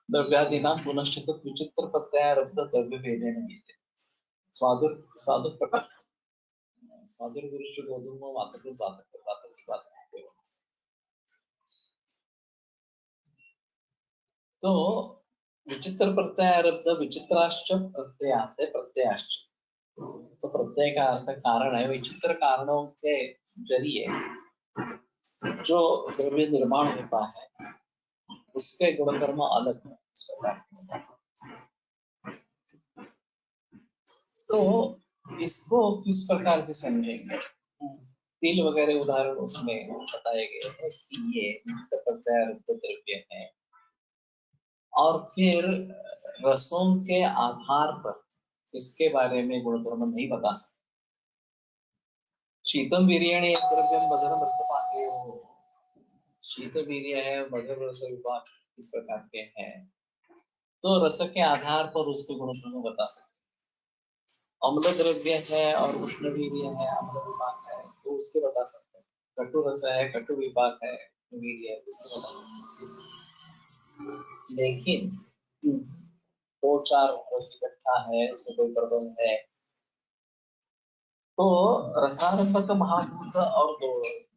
द्रव्यादीनां पुनश्च तत् विचित्र प्रत्यारोप द्रव्य भेदेन विद्यते। स्वादुर प्रकार स्वादुर गुरुश्च गोधूमो वातको वातक। तो विचित्र प्रत्यारब्ध विचित्राश्च प्रत्ययाते प्रत्ययाश्च। तो प्रत्यय का अर्थ कारण है। विचित्र कारणों के जरिए जो द्रव्य निर्माण होता है उसके गुणधर्म अलग है इस प्रकार। तो इसको किस प्रकार से समझेंगे? तिल वगैरह उदाहरण उसमें बताए गए हैं कि ये प्रत्यारब्ध द्रव्य है और फिर रसों के आधार पर इसके बारे में गुणधर्म नहीं बता सकते। शीतम वीर्यणे द्रव्यम मधुरम रसपाकेयो। शीत वीर्य है, मधुर रस विपाक इस प्रकार के हैं। तो रस के आधार पर उसके गुणधर्म बता सकते। अम्ल द्रव्य है और उष्ण वीर्य है, अम्ल विपाक है तो उसके बता सकते हैं। कटु रस है, कटु विपाक है, वीर्य है उसके बता सकते। लेकिन दो चार रस इकट्ठा है, उसमें कोई प्रबंध है तो रसारंभक महाभूत और दो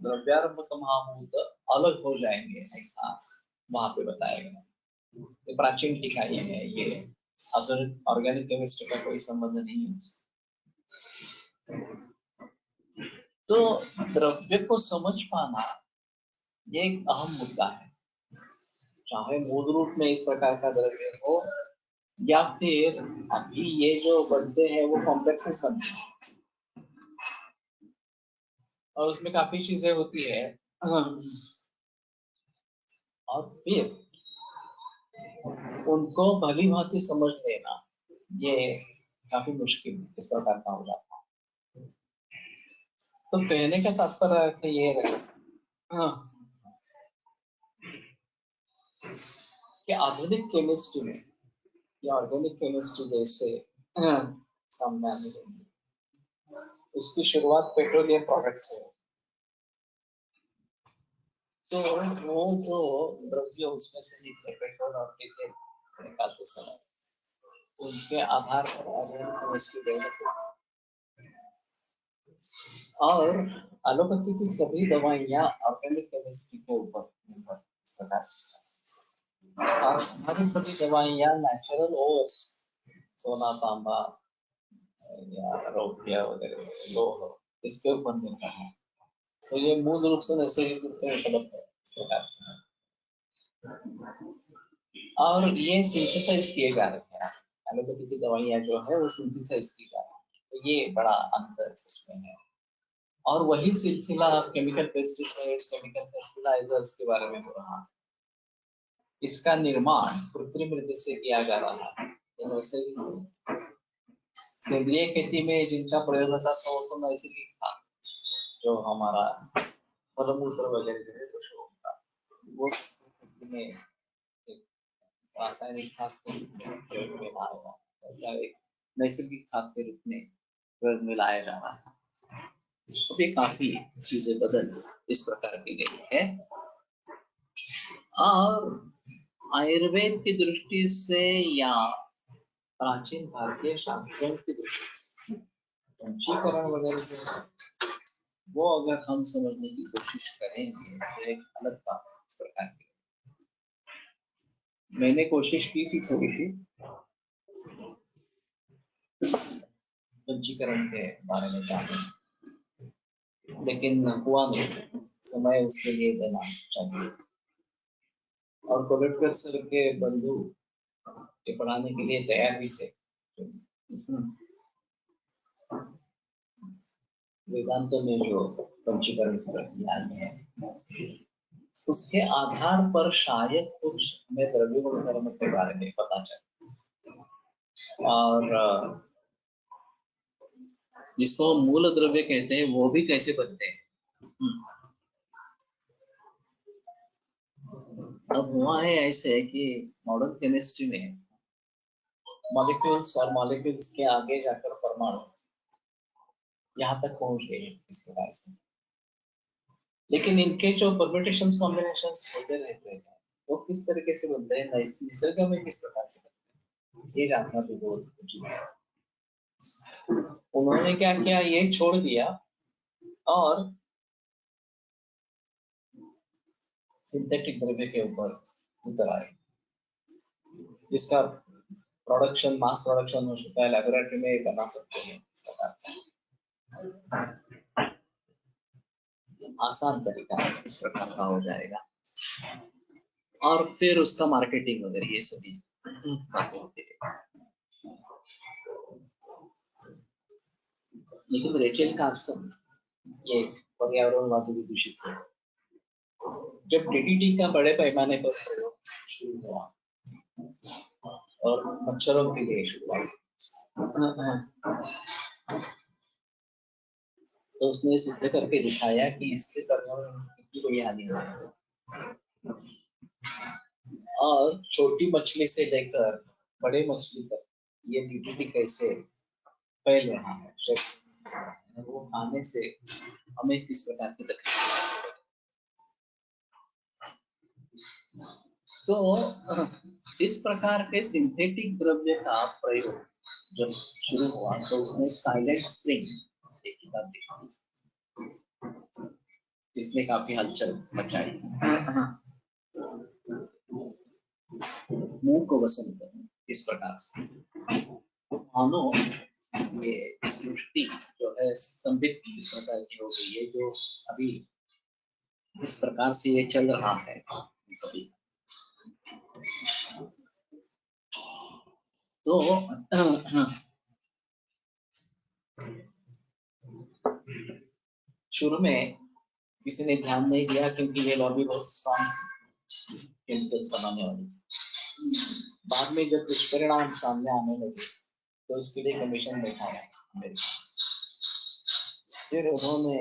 द्रव्यारंभक महाभूत अलग हो जाएंगे, ऐसा वहां पे बताया गया। ये प्राचीन टीकाएं है, ये अदर ऑर्गेनिक केमिस्ट्री का कोई संबंध नहीं है। तो द्रव्य को समझ पाना ये एक अहम मुद्दा है। चाहे मूल रूप में इस प्रकार का द्रव्य हो या फिर अभी ये जो बनते हैं वो कॉम्प्लेक्सेस बनते हैं और उसमें काफी चीजें होती है और फिर उनको भली भांति समझ लेना ये काफी मुश्किल इस प्रकार का हो जाता है। तो कहने का तात्पर्य ये है कि आधुनिक केमिस्ट्री में या ऑर्गेनिक केमिस्ट्री जैसे सामने आने लगी, उसकी शुरुआत पेट्रोलियम प्रोडक्ट से। तो वो जो द्रव्य उसमें से निकले पेट्रोल और डीजल निकालते समय उनके आधार पर ऑर्गेनिक केमिस्ट्री डेवलप हुई और एलोपैथी की सभी दवाइयाँ ऑर्गेनिक केमिस्ट्री के ऊपर निर्भर इस प्रकार से। और हमारी सभी दवाइयाँ नेचुरल ओर्स, सोना तांबा या रौप्य वगैरह लोह इसके ऊपर निर्भर है। तो ये मूल रूप से नैसर्गिक रूप में उपलब्ध है इस प्रकार। और ये सिंथेसाइज किए जा रहे हैं। एलोपैथी की दवाइयाँ जो है वो सिंथेसाइज की जा रही है, तो ये बड़ा अंतर उसमें है। और वही सिलसिला केमिकल पेस्टिसाइड्स, केमिकल फर्टिलाइजर्स के बारे में हो रहा है। इसका निर्माण कृत्रिम रीति से किया जा रहा है। तो वैसे ही सेंद्रीय खेती में जिनका प्रयोग होता था वो तो नैसर्गिक था, जो हमारा फलमूत्र वगैरह जो है पशुओं का, वो खेती में एक रासायनिक खाद के रूप में प्रयोग में ला रहा है, या एक नैसर्गिक खाद के रूप में प्रयोग में लाया जा रहा है। अभी काफी चीजें बदल इस प्रकार की गई है। और आयुर्वेद की दृष्टि से या प्राचीन भारतीय शास्त्रों की दृष्टि से पंचीकरण वगैरह जो है वो अगर हम समझने की कोशिश करेंगे तो एक अलग बात है इस प्रकार की। मैंने कोशिश की थी थोड़ी सी पंचीकरण के बारे में जानने, लेकिन हुआ नहीं, समय उसके लिए देना चाहिए। और कोविडकर सर के बंधु के पढ़ाने के लिए तैयार भी थे। वेदांत में जो पंचीकरण की प्रक्रिया है उसके आधार पर शायद कुछ हमें द्रव्य गुणधर्म के बारे में पता चले, और जिसको मूल द्रव्य कहते हैं वो भी कैसे बनते हैं। अब हुआ है ऐसे कि मॉडर्न केमिस्ट्री में मॉलिक्यूल्स और मॉलिक्यूल्स के आगे जाकर परमाणु यहाँ तक पहुंच गए इस प्रकार से, लेकिन इनके जो परम्यूटेशंस कॉम्बिनेशंस होते रहते हैं वो किस तरीके से बनते हैं, निसर्ग में किस प्रकार से बनते हैं, ये जानना भी बहुत जरूरी है। उन्होंने क्या किया, ये छोड़ दिया और सिंथेटिक द्रव्य के ऊपर उतर आए, जिसका प्रोडक्शन मास प्रोडक्शन हो सकता है, लैबोरेटरी में बना सकते हैं, आसान तरीका इस प्रकार का हो जाएगा। और फिर उसका मार्केटिंग वगैरह ये सभी बातें होती है। लेकिन रेचल कार्सन ये पर्यावरणवादी भी दूषित है। जब डीडीटी का बड़े पैमाने पर प्रयोग शुरू हुआ और मच्छरों के लिए शुरुआत, तो उसने सिद्ध करके दिखाया कि इससे पर्यावरण की कोई हानि नहीं है। और छोटी मछली से लेकर बड़े मछली तक ये डीडीटी कैसे फैल रहा है, वो खाने से हमें किस प्रकार की तकलीफ। तो इस प्रकार के सिंथेटिक द्रव्य का प्रयोग जब शुरू हुआ तो उसने साइलेंट स्प्रिंग एक किताब लिखी, इसने काफी हलचल मचाई। मूक वसंत इस प्रकार से मानो ये सृष्टि जो है स्तंभित इस प्रकार की हो गई है, जो अभी इस प्रकार से ये चल रहा है सभी। तो शुरू में किसी ने ध्यान नहीं दिया क्योंकि ये लॉबी बहुत स्ट्रॉन्ग केमिकल्स बनाने वाली। बाद में जब दुष्परिणाम सामने आने लगे तो इसके लिए कमीशन बैठाया अमेरिका, फिर उन्होंने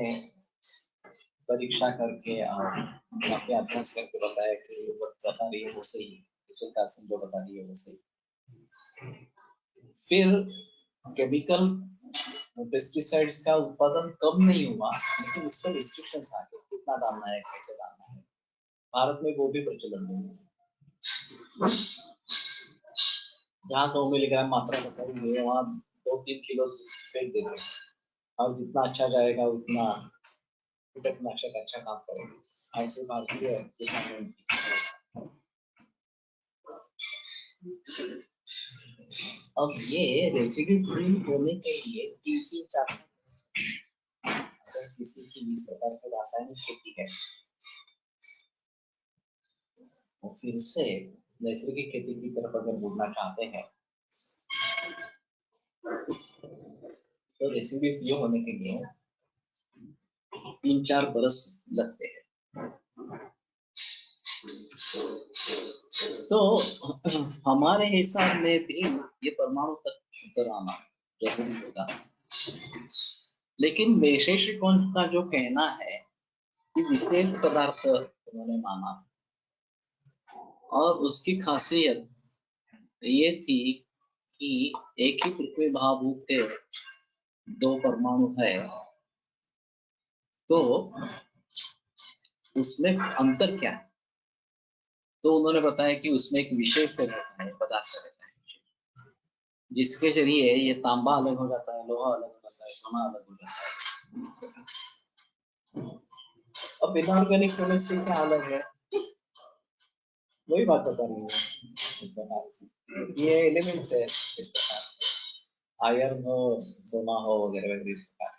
परीक्षा करके और काफी अभ्यास करके बताया कि ये बता रही है वो सही है, जो बता रही है वो सही। फिर केमिकल पेस्टिसाइड्स का उत्पादन कम नहीं हुआ, लेकिन उस पर रिस्ट्रिक्शंस आ गए, कितना डालना है, कैसे डालना है। भारत में वो भी प्रचलन में है। जहाँ 100 मिलीग्राम मात्रा बताई गई है वहाँ 2-3 किलो फेंक देते हैं, और जितना अच्छा जाएगा उतना कीटनाशक अच्छा काम करेगा। ऐसे भारतीय किसानों अब ये रेसिड्यू फ्री होने के लिए 3-4 अगर किसी की इस प्रकार की रासायनिक खेती है और फिर से नैसर्गिक खेती की तरफ अगर मुड़ना चाहते हैं तो रेसिड्यू फ्री होने के लिए 3-4 बरस लगते हैं। तो हमारे हिसाब में भी ये परमाणु तक उतर आना जरूरी होगा, लेकिन वैशेषिकों का जो कहना है कि विशेष पदार्थ उन्होंने माना और उसकी खासियत ये थी कि एक ही पृथ्वी महाभूत के दो परमाणु है, तो उसमें अंतर क्या है? तो उन्होंने बताया कि उसमें एक विशेष रहता है, पदार्थ रहता है, जिसके जरिए ये तांबा अलग हो जाता है, लोहा अलग हो जाता है, सोना अलग हो जाता है। अब इनऑर्गेनिक केमिस्ट्री क्या अलग है, वही बात बता रही है इस प्रकार से। ये एलिमेंट्स है इस प्रकार से, आयरन हो, सोना हो, वगैरह वगैरह इस प्रकार।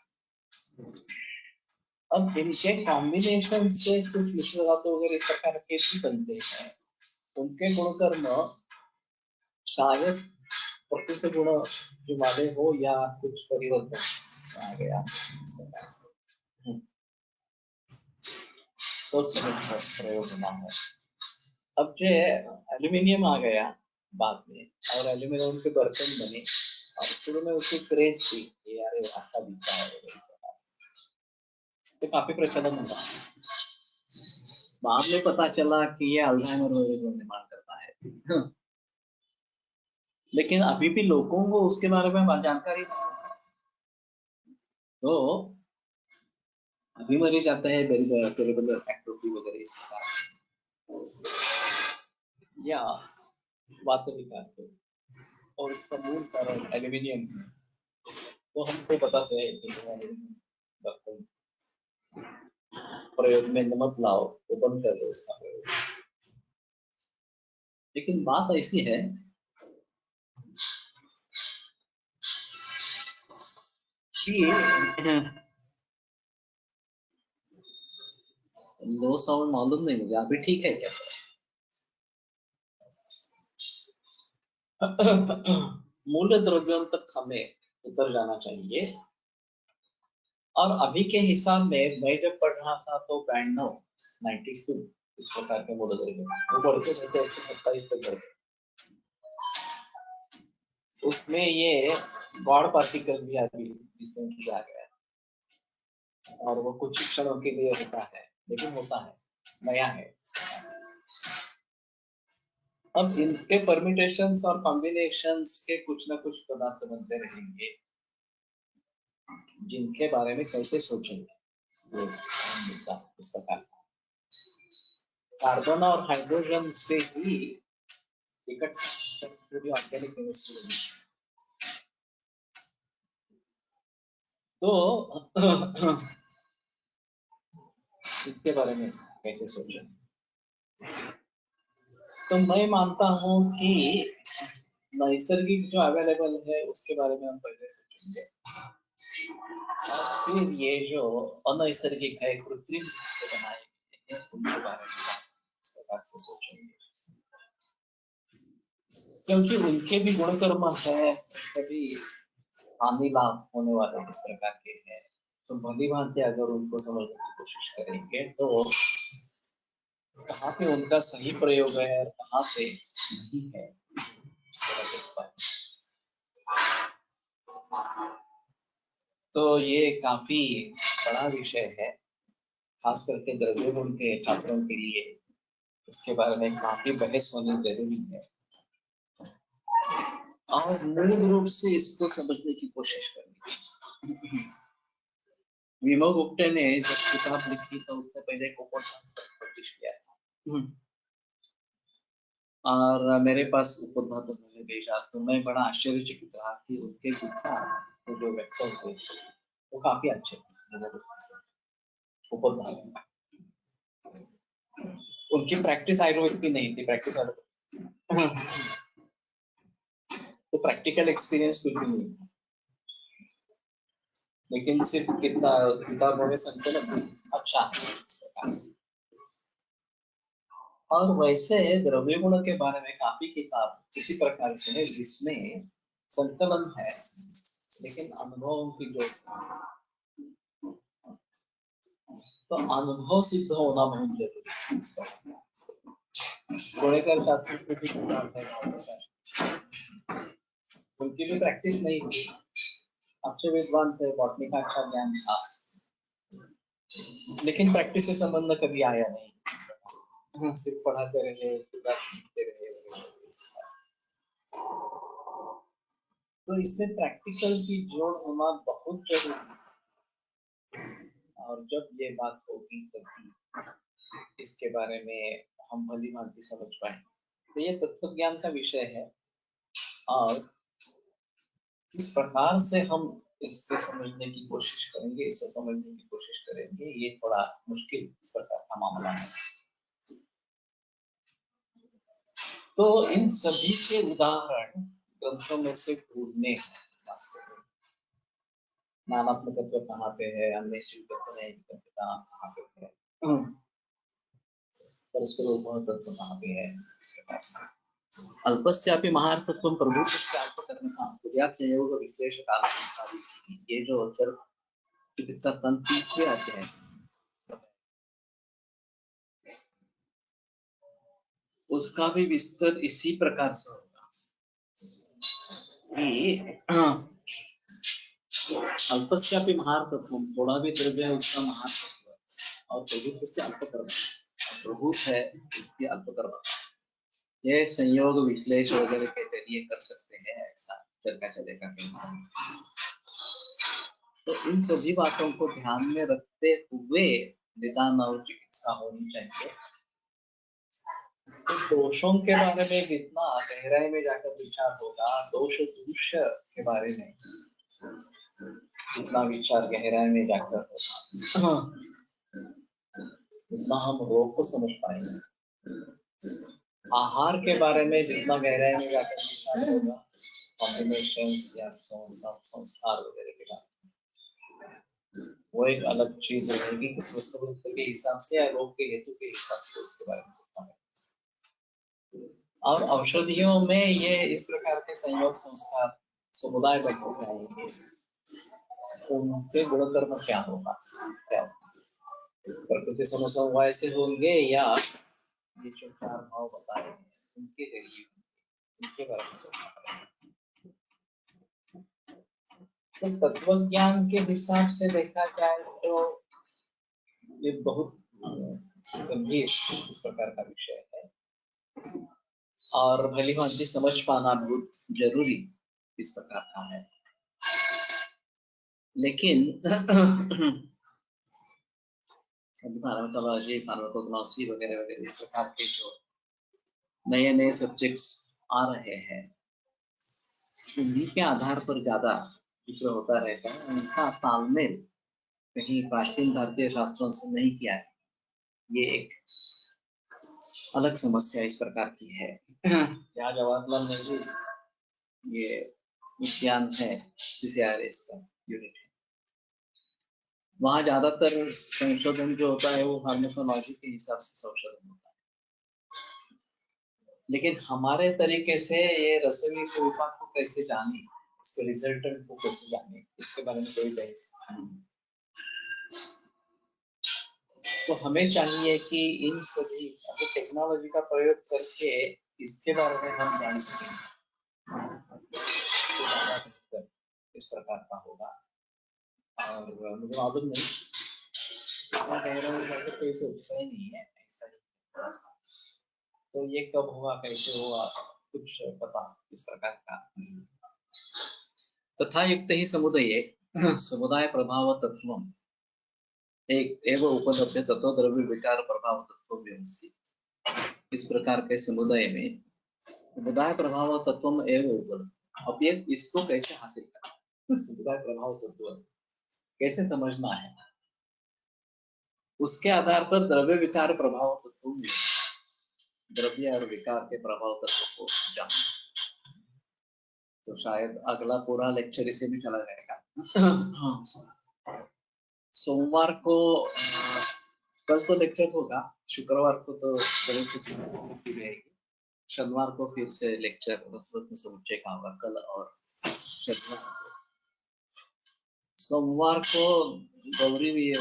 अब इनके कॉम्बिनेशन से कुछ मिश्र धातु वगैरह इस प्रकार के भी बनते हैं, उनके गुणकर्म शायद प्रकृति गुण जो वाले हो या कुछ परिवर्तन आ गया इस प्रकार से। सोच समझ प्रयोग होना है। अब जो एल्यूमिनियम आ गया बाद में, और एल्यूमिनियम के बर्तन बने, और शुरू में उसकी क्रेज थी कि यार ये अच्छा दिखता है, तो काफी प्रचलन हुआ। बाद में पता चला कि ये अल्जाइमर वगैरह का निर्माण करता है। लेकिन अभी भी लोगों को उसके बारे में जानकारी नहीं है। तो अभी मरी जाता है एक्टिविटी वगैरह इस प्रकार या वातविकार को, और इसका मूल कारण एल्यूमिनियम है। तो हमको पता है कि बर्तन प्रयोग में नमक लाओ तो बंद कर दो इसका प्रयोग। लेकिन बात ऐसी है कि लो साउंड मालूम नहीं मुझे, अभी ठीक है क्या? मूल्य द्रव्यों तक हमें उतर जाना चाहिए। और अभी के हिसाब में मैं जब पढ़ रहा था तो 92 इस प्रकार के मूल्य द्रव्य वो बढ़ते रहते 127 तक बढ़ते। उसमें ये गॉड पार्टिकल भी अभी रिसेंटली आ गया, और वो कुछ क्षणों के लिए होता है, लेकिन होता है, नया है। अब इनके परम्यूटेशंस और कॉम्बिनेशंस के कुछ ना कुछ पदार्थ बनते रहेंगे, जिनके बारे में कैसे सोचेंगे ये मुद्दा इस प्रकार। कार्बन और हाइड्रोजन से ही इकट्ठा पूरी ऑर्गेनिक केमिस्ट्री बनी। तो इसके बारे में कैसे सोचें? तो मैं मानता हूं कि नैसर्गिक जो अवेलेबल है उसके बारे में हम पहले सोचेंगे, और फिर ये जो अनैसर्गिक है, कृत्रिम से बनाए गए हैं, उनके बारे में इस प्रकार से सोचेंगे, क्योंकि उनके भी गुणकर्म है, कभी हानि लाभ होने वाले इस प्रकार के हैं। तो भली भांति अगर उनको समझने की कोशिश करेंगे तो कहाँ पे उनका सही प्रयोग है और कहाँ पे नहीं है, तो ये काफी बड़ा विषय है, खास करके द्रव्य गुण के छात्रों के लिए इसके बारे में काफी बहस होनी जरूरी है, और मूल रूप से इसको समझने की कोशिश करनी। विमो गुप्ते ने जब किताब लिखी तो उसने पहले उपोद्घात पब्लिश किया था, और मेरे पास उपोद्घात उन्होंने भेजा, तो मैं बड़ा आश्चर्यचकित रहा कि उनके विचार जो व्यक्त थे वो काफी अच्छे थे। उपोद्घात उनकी प्रैक्टिस आयुर्वेद की नहीं थी, प्रैक्टिस तो प्रैक्टिकल एक्सपीरियंस कुछ भी नहीं था, लेकिन सिर्फ किताबों में संकलन अच्छा है। और वैसे द्रव्य गुण के बारे में काफी किताब इसी प्रकार से है जिसमें संकलन है, लेकिन अनुभवों की जो, तो अनुभव सिद्ध होना बहुत जरूरी है। गोळेकर शास्त्री के भी सिद्धांत है, उनकी भी प्रैक्टिस नहीं थी, अच्छे विद्वान थे, बॉटनी का अच्छा ज्ञान था, लेकिन प्रैक्टिस से संबंध कभी आया नहीं, सिर्फ पढ़ाते रहे, लिखते रहे। तो इसमें प्रैक्टिकल की जोड़ होना बहुत जरूरी है, और जब ये बात होगी तभी इसके बारे में हम भली भांति समझ पाएंगे। तो ये तत्व ज्ञान का विषय है, और किस प्रकार से हम इसको समझने की कोशिश करेंगे, इसे समझने की कोशिश करेंगे, ये थोड़ा मुश्किल इस प्रकार का मामला है। तो इन सभी के उदाहरण ग्रंथों में से ढूंढने हैं वास्तव में। नानात्मकत्व कहाँ पे है, अन्य कहाँ पे है, परस्पर उपमतत्व कहाँ पे है, इस प्रकार से। अल्पस्यापि महार्थत्वं प्रभुत्वस्य अल्पकर्मकां कुर्यात् संयोग विक्लेश काल संसारी, ये जो अक्षर चिकित्सा तंत्र से आते हैं, उसका भी विस्तार इसी प्रकार से होगा कि अल्पस्यापि महार्थत्वं, थोड़ा भी द्रव्य है उसका महार्थत्व, और प्रभुत्वस्य अल्पकर्म, प्रभुत है उसकी अल्पकर्म, ये संयोग विश्लेष वगैरह के जरिए कर सकते हैं, ऐसा चरका चलेगा कहीं। तो इन सभी बातों को ध्यान में रखते हुए निदान और चिकित्सा होनी चाहिए। तो दोषों के बारे में जितना गहराई में जाकर विचार होगा, दोष दूष के बारे में जितना विचार गहराई में जाकर होगा, उतना हम रोग को समझ पाएंगे। आहार के बारे में जितना गहराई में जाकर विचार होगा, कॉम्बिनेशंस या संस्कार वगैरह के बारे में, वो एक अलग चीज रहेगी, किस वस्तु के हिसाब से या रोग के हेतु के हिसाब से उसके बारे में सोचना है। और औषधियों में ये इस प्रकार के संयोग संस्कार समुदाय बन हो जाएंगे, उनके गुणकर्म क्या होगा, क्या प्रकृति समझ से होंगे, या ये जो चार भाव बता रहे हैं उनके जरिए, उनके बारे में सोचना पड़ेगा। तो तत्व ज्ञान के हिसाब से देखा जाए तो ये बहुत गंभीर इस प्रकार का विषय है, और भली भांति समझ पाना बहुत जरूरी इस प्रकार का है। लेकिन फार्माकोलॉजी, फार्माकोग्नोसी वगैरह वगैरह इस प्रकार के जो नए नए सब्जेक्ट्स आ रहे हैं, उन्हीं के आधार पर ज्यादा जिक्र होता रहता है, उनका तालमेल कहीं प्राचीन भारतीय शास्त्रों से नहीं किया है। ये एक अलग समस्या इस प्रकार की है। यहाँ जवाहरलाल नेहरू ये विज्ञान है, CCRS का यूनिट है, वहाँ ज्यादातर संशोधन जो होता है वो फार्माकोलॉजी के हिसाब से संशोधन होता है। लेकिन हमारे तरीके से ये रसवी विभाग को कैसे जाने, इसके रिजल्टेंट को कैसे जाने, इसके बारे में कोई बहस नहीं। तो हमें चाहिए कि इन सभी टेक्नोलॉजी का प्रयोग करके इसके बारे में हम जान सकें, तो ज्यादा बेहतर इस प्रकार का होगा। और मुझे मालूम नहीं, कोई सोचता ही नहीं है ऐसा ही थोड़ा सा, तो ये कब हुआ, कैसे हुआ, कुछ पता इस प्रकार का नहीं। तथा युक्त ही समुदाय समुदाय प्रभाव तत्व एक एवं उपलब्ध तत्व द्रव्य विकार प्रभाव तत्व व्यवस्थित, इस प्रकार के समुदाय में समुदाय प्रभाव तत्व एवं उपलब्ध। अब ये इसको कैसे हासिल करना, समुदाय प्रभाव तत्व कैसे समझना है, उसके आधार पर द्रव्य विकार प्रभाव तत्व में द्रव्य और विकार के प्रभाव तत्व को जानना। तो शायद अगला पूरा लेक्चर इसे भी चला जाएगा। सोमवार को कल तो लेक्चर होगा, शुक्रवार को तो गणित छुट्टी रहेगी, शनिवार को फिर से लेक्चर रसरत्न समुच्चय का होगा, कल और शनिवार को। सोमवार को गौरी भी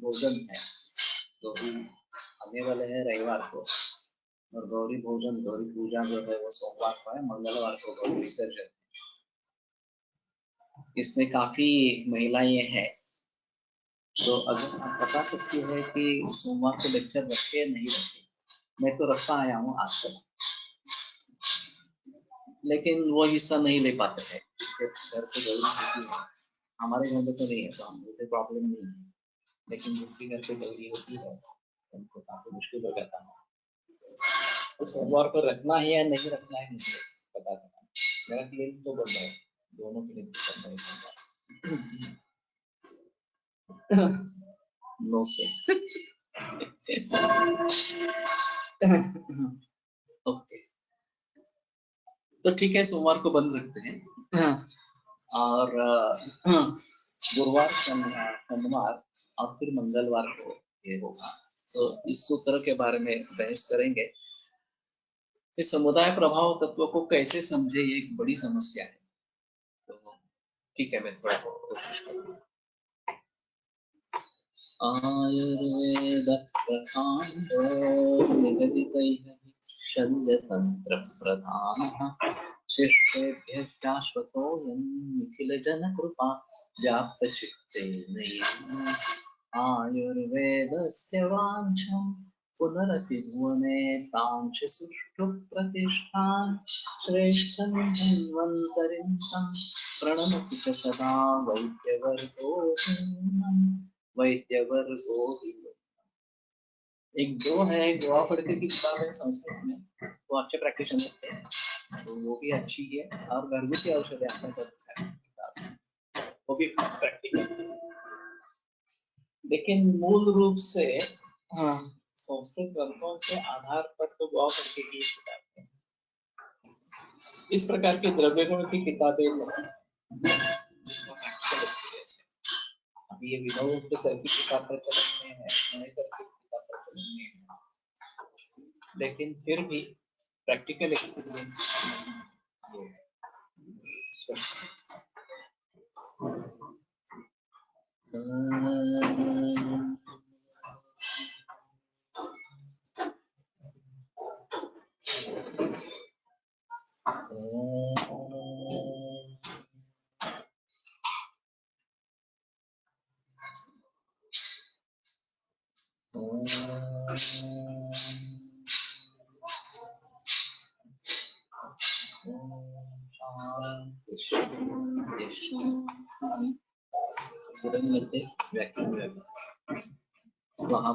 भोजन है, तो आने वाले हैं रविवार को, और गौरी भोजन गौरी पूजा जो है वो सोमवार को है, मंगलवार को गौरी विसर्जन। इसमें काफी महिलाएं हैं, तो अगर आप बता सकती है कि सोमवार को लेक्चर रखे या नहीं रखे। मैं तो रखता आया हूँ आज तक, लेकिन वो हिस्सा नहीं ले पाते हैं, घर पे गौरी होती है। हमारे घर में तो नहीं है, तो मुझे प्रॉब्लम नहीं है, लेकिन जिनके घर पे गौरी होती है उनको काफी मुश्किल हो जाता है। तो सोमवार को रखना है या नहीं रखना है मुझे बता देना। मेरा क्लिनिक तो बंद है, दोनों क्लिनिक बंद है। नो से ओके, तो ठीक है, सोमवार को बंद रखते हैं। और गुरुवार, शनिवार और फिर मंगलवार को ये होगा। तो इस सूत्र के बारे में बहस करेंगे। इस समुदाय प्रभाव तत्व को कैसे समझे, ये एक बड़ी समस्या है। तो ठीक है, मैं थोड़ा कोशिश करूँगा। आयुर्वेद प्रकांडो निगदितैः शल्यतंत्र प्रधानः शिष्येभ्यः शाश्वतोऽयं निखिलजनकृपा व्याप्तचित्तेन आयुर्वेदस्य वाञ्छं पुनरपि भुवने तां च सुष्ठु प्रतिष्ठां श्रेष्ठं धन्वन्तरिं तं प्रणमति च सदा वैद्यवर्गो वैद्यवर्गो। एक दो है गोवा पढ़ते की किताब है संस्कृत में, वो अच्छे प्रैक्टिशनर थे, तो वो भी अच्छी है। और घरगुती औषधि आपने किताब, वो भी प्रैक्टिकल, लेकिन मूल रूप से हाँ संस्कृत ग्रंथों के आधार पर तो गोवा पढ़ते की किताब है। इस प्रकार की द्रव्य गुण की किताबें प्रैक्टिकल एक्सपीरियंस है। अभी ये विनोद के सर की किताब पर चलते हैं, नए सर की किताब पर चलते हैं, लेकिन फिर भी प्रैक्टिकल एक्सपीरियंस वहाँ